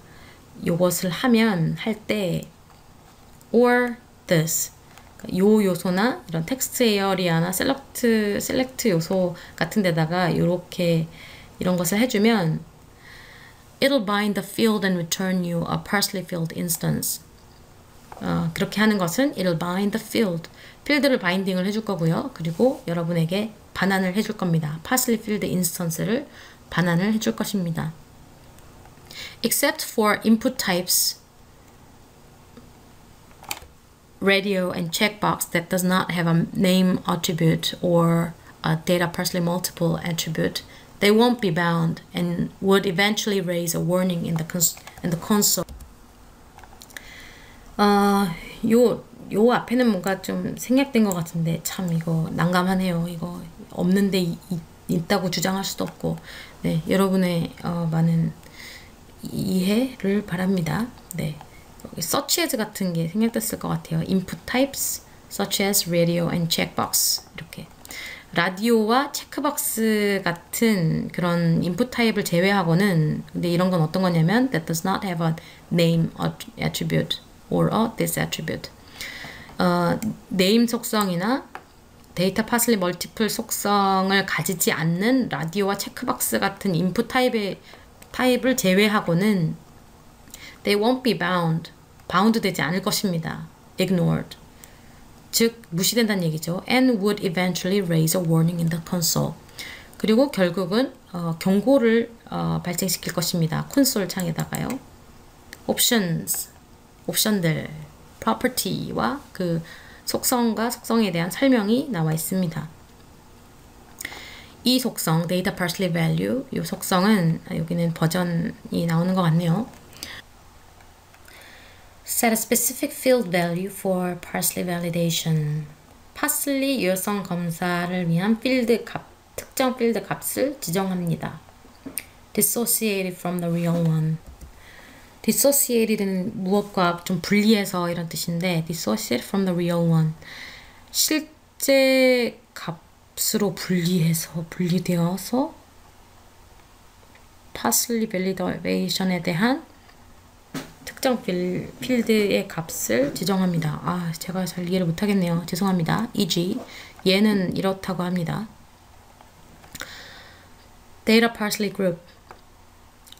요것을 하면 할 때 or this 요 요소나 이런 텍스트 에어리아나 셀렉트 요소 같은 데다가 이렇게 이런 것을 해주면 it'll bind the field and return you a parsley field instance. 그렇게 하는 것은 it'll bind the field. 필드를 바인딩을 해줄 거고요. 그리고 여러분에게 반환을 해줄 겁니다. parsley field instance를 반환을 해줄 것입니다. Except for input types, radio and checkbox that does not have a name attribute or a data parsley multiple attribute, they won't be bound and would eventually raise a warning in the console. 요 앞에는 뭔가 좀 생략된 것 같은데 참 이거 난감하네요. 이거 없는데 있다고 주장할 수도 없고, 네, 여러분의 많은 이해를 바랍니다. 네, 여기 such as 같은 게 생략됐을 것 같아요. input types such as radio and checkbox 이렇게. 라디오와 체크박스 같은 그런 인풋 타입을 제외하고는, 근데 이런 건 어떤 거냐면 that does not have a name attribute or a this attribute. 네임 속성이나 데이터 파슬리 멀티플 속성을 가지지 않는 라디오와 체크박스 같은 인풋 타입을 제외하고는 they won't be bound, bound 되지 않을 것입니다. ignored, 즉 무시된다는 얘기죠. and would eventually raise a warning in the console. 그리고 결국은 경고를 발생시킬 것입니다. 콘솔 창에다가요. options, 옵션들, property와 그 속성과 속성에 대한 설명이 나와 있습니다. 이 속성, data parsley value, 이 속성은 여기는 버전이 나오는 것 같네요. Set a specific field value for parsley validation. 파슬리 유효성 검사를 위한 필드 값, 특정 필드 값을 지정합니다. Dissociated from the real one. Dissociated는 무엇과 좀 분리해서 이런 뜻인데, dissociated from the real one. 실제 값으로 분리되어서 parsley validation에 대한 특정 필드의 값을 지정합니다. 제가 잘 이해를 못하겠네요. 죄송합니다. e.g. 얘는 이렇다고 합니다. Data parsley group.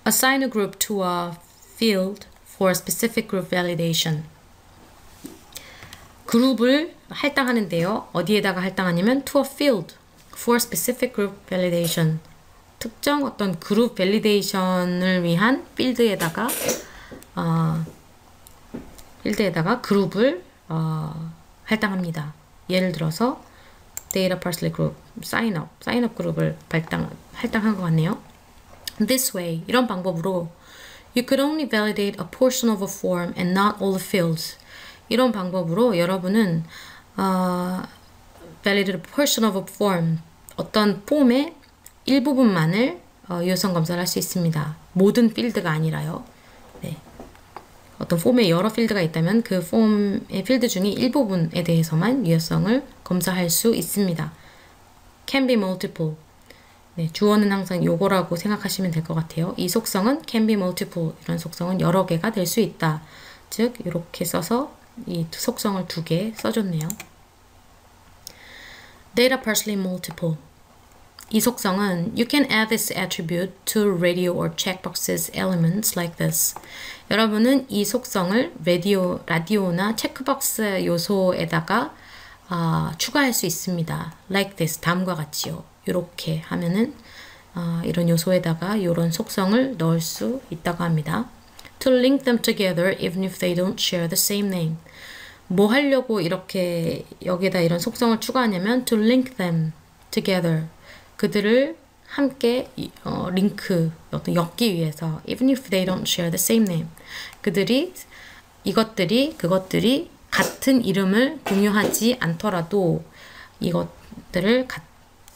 Assign a group to a field for specific group validation. 그룹을 할당하는데요. 어디에다가 할당하냐면 to a field for specific group validation. 특정 어떤 그룹 밸리데이션을 위한 필드에다가 그룹을 할당합니다. 예를 들어서 data parsley group, sign up 그룹을 할당한 것 같네요. This way, 이런 방법으로 you could only validate a portion of a form and not all the fields. 이런 방법으로 여러분은 validate a portion of a form, 어떤 폼의 일부분만을 유효성 검사를 할 수 있습니다. 모든 필드가 아니라요. 네. 어떤 폼에 여러 필드가 있다면 그 폼의 필드 중에 일부분에 대해서만 유효성을 검사할 수 있습니다. can be multiple. 네, 주어는 항상 요거라고 생각하시면 될 것 같아요. 이 속성은 can be multiple, 이런 속성은 여러 개가 될 수 있다. 즉 이렇게 써서 이 속성을 두 개 써줬네요. data parsley multiple. 이 속성은 you can add this attribute to radio or checkboxes elements like this. 여러분은 이 속성을 라디오나 체크박스 요소에다가 추가할 수 있습니다. like this, 다음과 같이요. 이렇게 하면은 이런 요소에다가 이런 속성을 넣을 수 있다고 합니다. To link them together even if they don't share the same name. 뭐 하려고 이렇게 여기에다 이런 속성을 추가하냐면 to link them together. 그들을 함께 링크, 어떤 엮기 위해서 even if they don't share the same name. 그것들이 같은 이름을 공유하지 않더라도 이것들을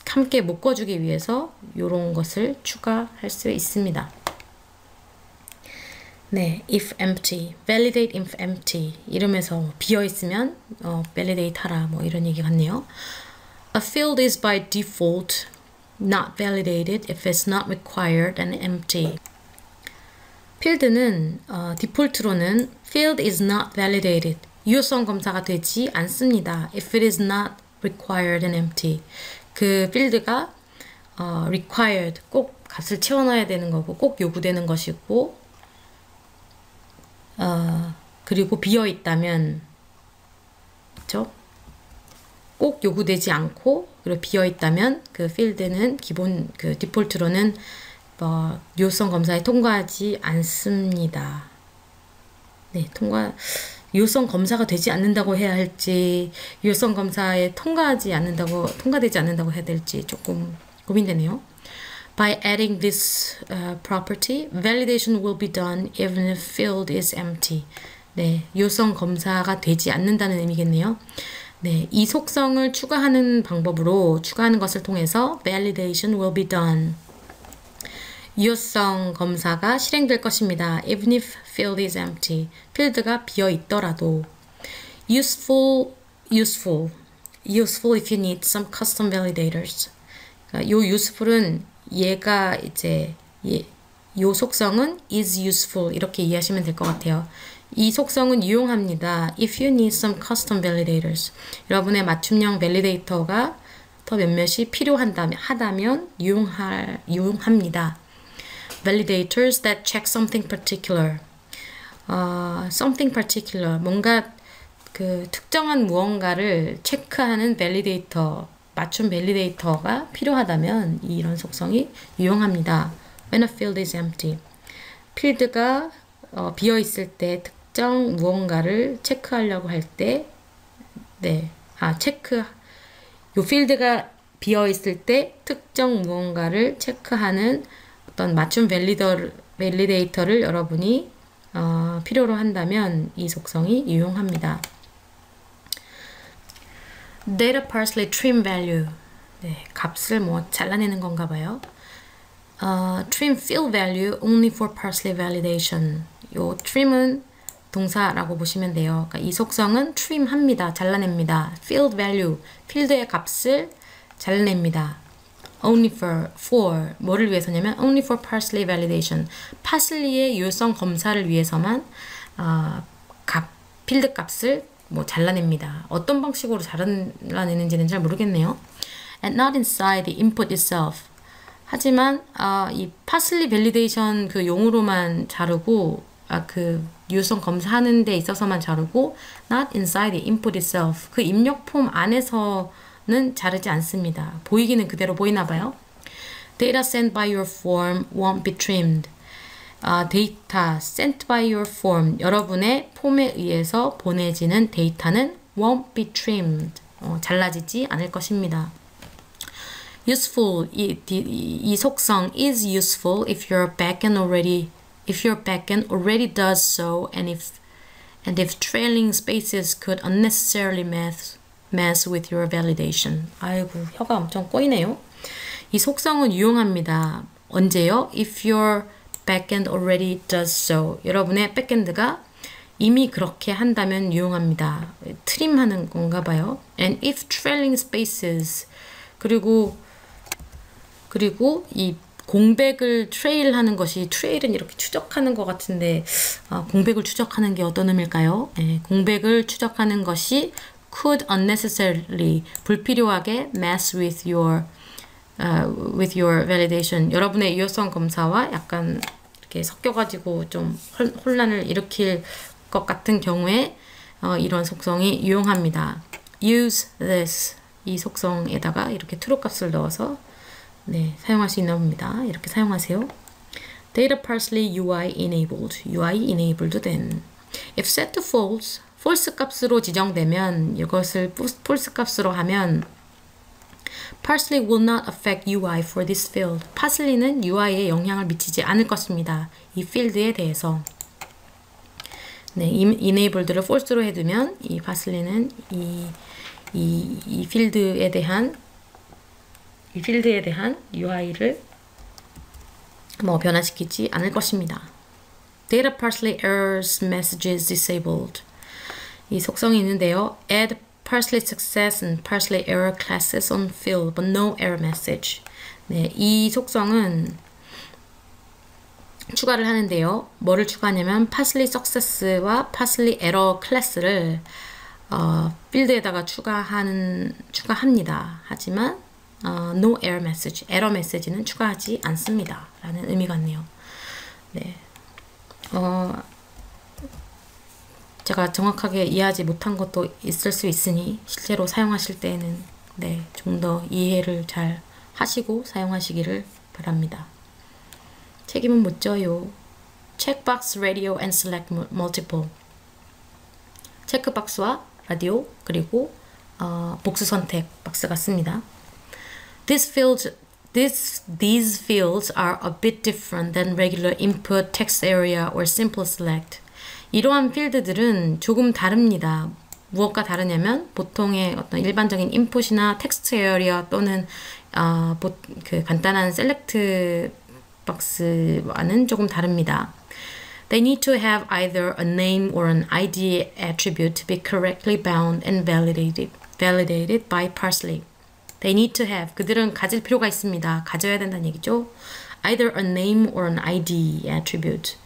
함께 묶어주기 위해서 이런 것을 추가할 수 있습니다. 네, if empty, validate if empty. 이름에서 비어 있으면 validate 하라, 뭐 이런 얘기 같네요. A field is by default not validated if it's not required and empty. 필드는 디폴트로는 field is not validated, 유효성 검사가 되지 않습니다. If it is not required and empty. 그 필드가 required, 꼭 값을 채워넣어야 되는 거고 꼭 요구되는 것이고 그리고 비어 있다면, 그렇죠? 꼭 요구되지 않고 그리고 비어 있다면 그 필드는 기본 그 디폴트로는 유효성 검사에 통과하지 않습니다. 네, 유효성 검사가 되지 않는다고 해야 할지, 유효성 검사에 통과되지 않는다고 해야 될지 조금 고민되네요. By adding this property, validation will be done even if field is empty. 네, 유효성 검사가 되지 않는다는 의미겠네요. 네, 이 속성을 추가하는 것을 통해서 validation will be done. 유효성 검사가 실행될 것입니다. Even if field is empty. 필드가 비어 있더라도. Useful if you need some custom validators. 그러니까 요 useful은 얘가 이제 요 속성은 is useful 이렇게 이해하시면 될 것 같아요. 이 속성은 유용합니다. If you need some custom validators. 여러분의 맞춤형 밸리데이터가 더 몇몇이 하다면 유용합니다. Validators that check something particular. Something particular. 뭔가 그 특정한 무언가를 체크하는 맞춤 밸리데이터가 필요하다면 이런 속성이 유용합니다. When a field is empty. 필드가 비어 있을 때 특정 무언가를 체크하려고 할 때, 요 필드가 비어 있을 때 특정 무언가를 체크하는 어떤 맞춤 밸리데이터를 여러분이 필요로 한다면 이 속성이 유용합니다. Data parsley trim value. 네, 값을 잘라내는 건가 봐요. Trim field value only for parsley validation. 요 trim은 동사라고 보시면 돼요. 그러니까 이 속성은 trim합니다. 잘라냅니다. Field value, 필드의 값을 잘라냅니다. Only for 뭐를 위해서냐면 only for parsley validation. 파슬리의 유효성 검사를 위해서만 필드 값을 잘라냅니다. 어떤 방식으로 잘라내는지는 잘 모르겠네요. And not inside the input itself. 하지만 이 파슬리 밸리데이션 그 용으로만 자르고 그 유효성 검사하는 데 있어서만 자르고 not inside the input itself. 그 입력 폼 안에서는 자르지 않습니다. 보이기는 그대로 보이나 봐요. Data sent by your form won't be trimmed. 데이터 sent by your form. 여러분의 폼에 의해서 보내지는 데이터는 won't be trimmed. 잘라지지 않을 것입니다. Useful. 이 속성 is useful if your backend already does so and if trailing spaces could unnecessarily mess with your validation. 아이고, 혀가 엄청 꼬이네요. 이 속성은 유용합니다. 언제요? If your backend already does so. 여러분의 백엔드가 이미 그렇게 한다면 유용합니다. 트림하는 건가 봐요. And if trailing spaces. 그리고 이 공백을 트레일하는 것이, 트레일은 이렇게 추적하는 것 같은데 공백을 추적하는 게 어떤 의미일까요? 공백을 추적하는 것이 could unnecessarily, 불필요하게 mess with your validation. 여러분의 유효성 검사와 약간 이렇게 섞여가지고 좀 혼란을 일으킬 것 같은 경우에 이런 속성이 유용합니다. Use this. 이 속성에다가 이렇게 true 값을 넣어서 사용할 수 있나 봅니다. 이렇게 사용하세요. Data parsley UI enabled. UI enabled도 된. If set to false, false 값으로 지정되면, 이것을 false 값으로 하면 parsley will not affect UI for this field. parsley는 UI에 영향을 미치지 않을 것입니다. 이 필드에 대해서. enabled를 false로 해두면 이 parsley는 이 필드에 대한 UI를 변화시키지 않을 것입니다. Data parsley errors messages disabled. 이 속성이 있는데요. Add parsley success and parsley error classes on field, but no error message. 이 속성은 추가를 하는데요. 뭐를 추가하냐면 parsley success와 parsley error 클래스를 필드에다가 추가합니다. 하지만 no error message, 에러 메시지는 추가하지 않습니다. 라는 의미 같네요. 제가 정확하게 이해하지 못한 것도 있을 수 있으니 실제로 사용하실 때에는 네, 좀 더 이해를 잘 하시고 사용하시기를 바랍니다. 책임은 못 져요. Checkbox, radio, and select multiple. 체크박스와 라디오 그리고 복수 선택 박스가 씁니다. These fields are a bit different than regular input, text area, or simple select. 이러한 필드들은 조금 다릅니다. 무엇과 다르냐면 보통의 어떤 일반적인 인풋이나 텍스트 에어리어 또는 그 간단한 셀렉트 박스와는 조금 다릅니다. They need to have either a name or an ID attribute to be correctly bound and validated by Parsley. They need to have, 그들은 가질 필요가 있습니다. 가져야 된다는 얘기죠. Either a name or an ID attribute.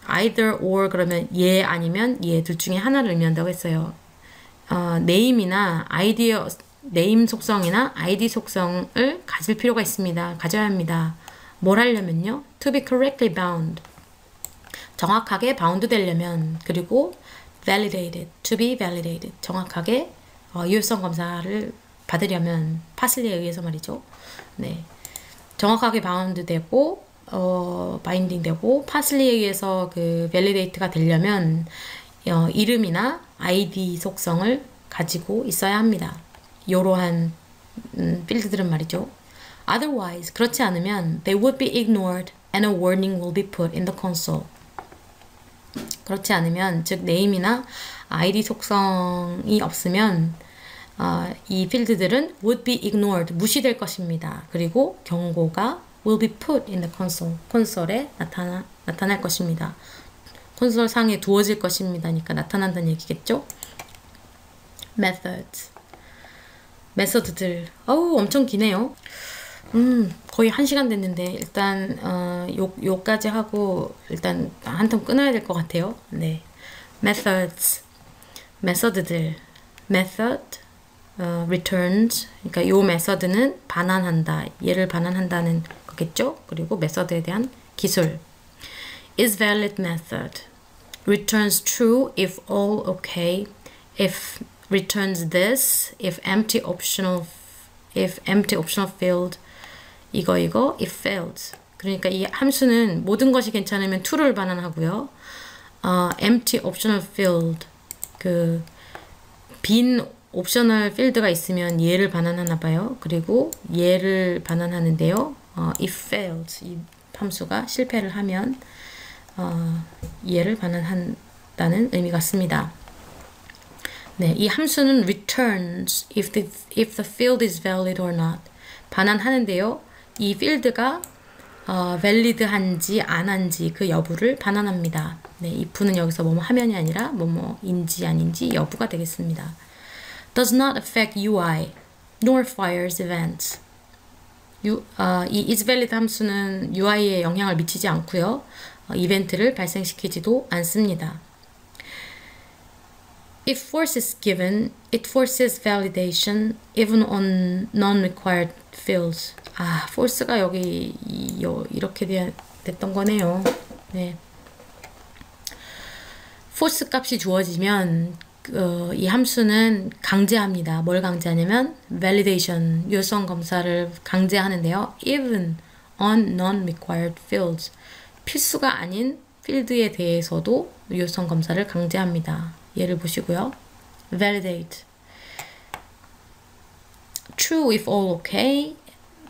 Either or 그러면 예 아니면 예 둘 중에 하나를 의미한다고 했어요. name이나 name 속성이나 ID 속성을 가질 필요가 있습니다. 가져야 합니다. 뭘 하려면요? To be correctly bound. 정확하게 바운드 되려면 그리고 validated, to be validated. 정확하게 유효성 검사를 받으려면 파슬리에 의해서 말이죠. 네, 정확하게 바운드 되고 바인딩 되고 파슬리에 의해서 그 validate가 되려면 이름이나 ID 속성을 가지고 있어야 합니다. 이러한 필드들은 말이죠. Otherwise, 그렇지 않으면 they would be ignored and a warning will be put in the console. 그렇지 않으면 즉 name이나 ID 속성이 없으면 이 필드들은 would be ignored, 무시될 것입니다. 그리고 경고가 will be put in the console, 콘솔에 나타날 것입니다. 콘솔 상에 두어질 것입니다니까 나타난다는 얘기겠죠? methods, 메서드들. 엄청 기네요. 거의 1시간 됐는데 일단 요까지 하고 일단 한 텀 끊어야 될 것 같아요. 네, methods, 메서드들. method, returns. 그러니까 요 메서드는 반환한다. 얘를 반환한다는 거겠죠? 그리고 메서드에 대한 기술. is valid method. returns true if all okay. if returns this, if empty optional field. 이거 if failed. 그러니까 이 함수는 모든 것이 괜찮으면 true를 반환하고요. empty optional field, 그 빈 옵셔널 필드가 있으면 얘를 반환하나 봐요. 그리고 얘를 반환하는데요. if failed, 이 함수가 실패를 하면 얘를 반환한다는 의미 같습니다. 네, 이 함수는 returns if the field is valid or not. 반환하는데요. 이 필드가 valid한지 안 한지 그 여부를 반환합니다. 네, if는 여기서 뭐뭐 하면이 아니라 뭐뭐인지 아닌지 여부가 되겠습니다. Does not affect UI nor fires events. 이 is valid 함수는 UI에 영향을 미치지 않고요. 이벤트를 발생시키지도 않습니다. If force is given, it forces validation even on non-required fields. force가 여기 이렇게 됐던 거네요. 네. force 값이 주어지면 이 함수는 강제합니다. 뭘 강제하냐면 validation, 유효성 검사를 강제하는데요. even on non-required fields. 필수가 아닌 필드에 대해서도 유효성 검사를 강제합니다. 예를 보시고요. validate. true if all okay.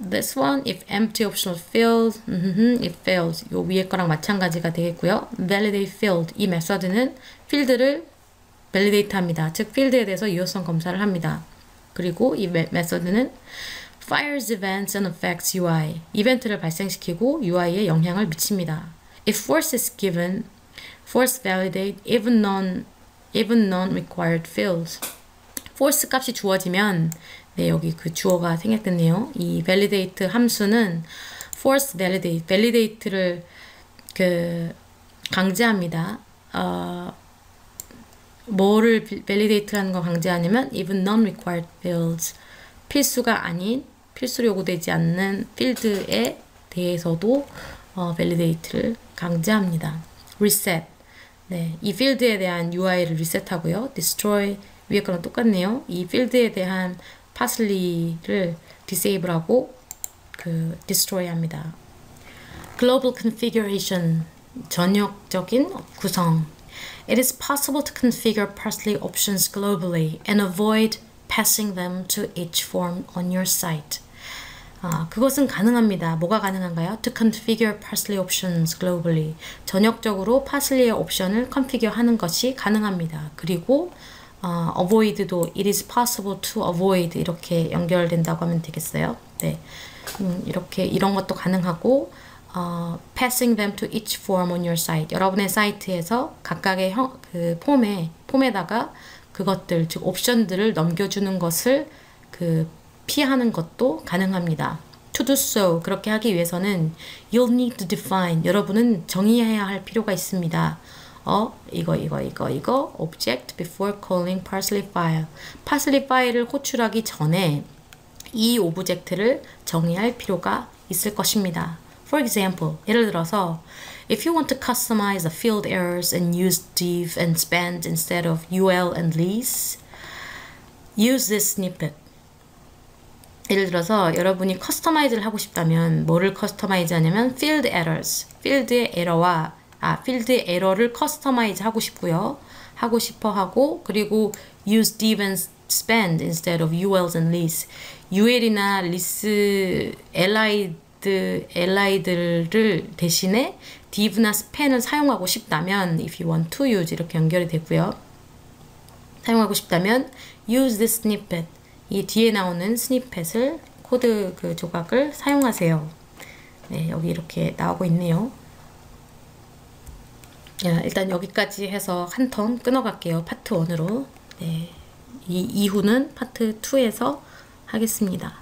This one, if empty optional field, if fails. 요 위에 거랑 마찬가지가 되겠고요. validate field. 이 메서드는 필드를 validate 합니다. 즉, 필드에 대해서 유효성 검사를 합니다. 그리고 이 메서드는 fires events and affects UI. 이벤트를 발생시키고 UI에 영향을 미칩니다. If force is given, force validate even non-required fields. force 값이 주어지면 네, 여기 그 주어가 생략됐네요. 이 validate 함수는 force validate, validate를 강제합니다. 뭐를 validate하는 거 강제하냐면 even non-required fields, 필수가 아닌, 필수로 요구되지 않는 필드에 대해서도 validate를 강제합니다. reset, 네, 이 필드에 대한 UI를 리셋하고요. destroy 위에 거랑 똑같네요. 이 필드에 대한 parsley를 disable하고 그 destroy 합니다. global configuration 전역적인 구성. It is possible to configure parsley options globally and avoid passing them to each form on your site. 그것은 가능합니다. 뭐가 가능한가요? To configure parsley options globally. 전역적으로 파슬리의 옵션을 컨피규어 하는 것이 가능합니다. 그리고 avoid도 it is possible to avoid 이렇게 연결된다고 하면 되겠어요. 네, 이렇게 이런 것도 가능하고 passing them to each form on your site. 여러분의 사이트에서 각각의 그 폼에다가 그것들 즉 옵션들을 넘겨주는 것을 피하는 것도 가능합니다. To do so, 그렇게 하기 위해서는 you'll need to define, 여러분은 정의해야 할 필요가 있습니다. 이거 object before calling parsley file. parsley 파일을 호출하기 전에 이 오브젝트를 정의할 필요가 있을 것입니다. For example, 예를 들어서 if you want to customize the field errors and use div and spend instead of ul and lease, use this snippet. 예를 들어서 여러분이 커스터마이즈를 하고 싶다면 뭐를 커스터마이즈 하냐면 field errors, 필드의 에러를 커스터마이즈 하고 싶고요. 하고 그리고 use div and spend instead of ul's and lease. ul이나 lease allied를 대신에 div나 span을 사용하고 싶다면 if you want to use 이렇게 연결이 되고요. 사용하고 싶다면 use this snippet. 이 뒤에 나오는 스니펫을 코드 그 조각을 사용하세요. 네, 여기 이렇게 나오고 있네요. 일단 여기까지 해서 한 턴 끊어갈게요. 파트 1으로. 네, 이 이후는 파트 2에서 하겠습니다.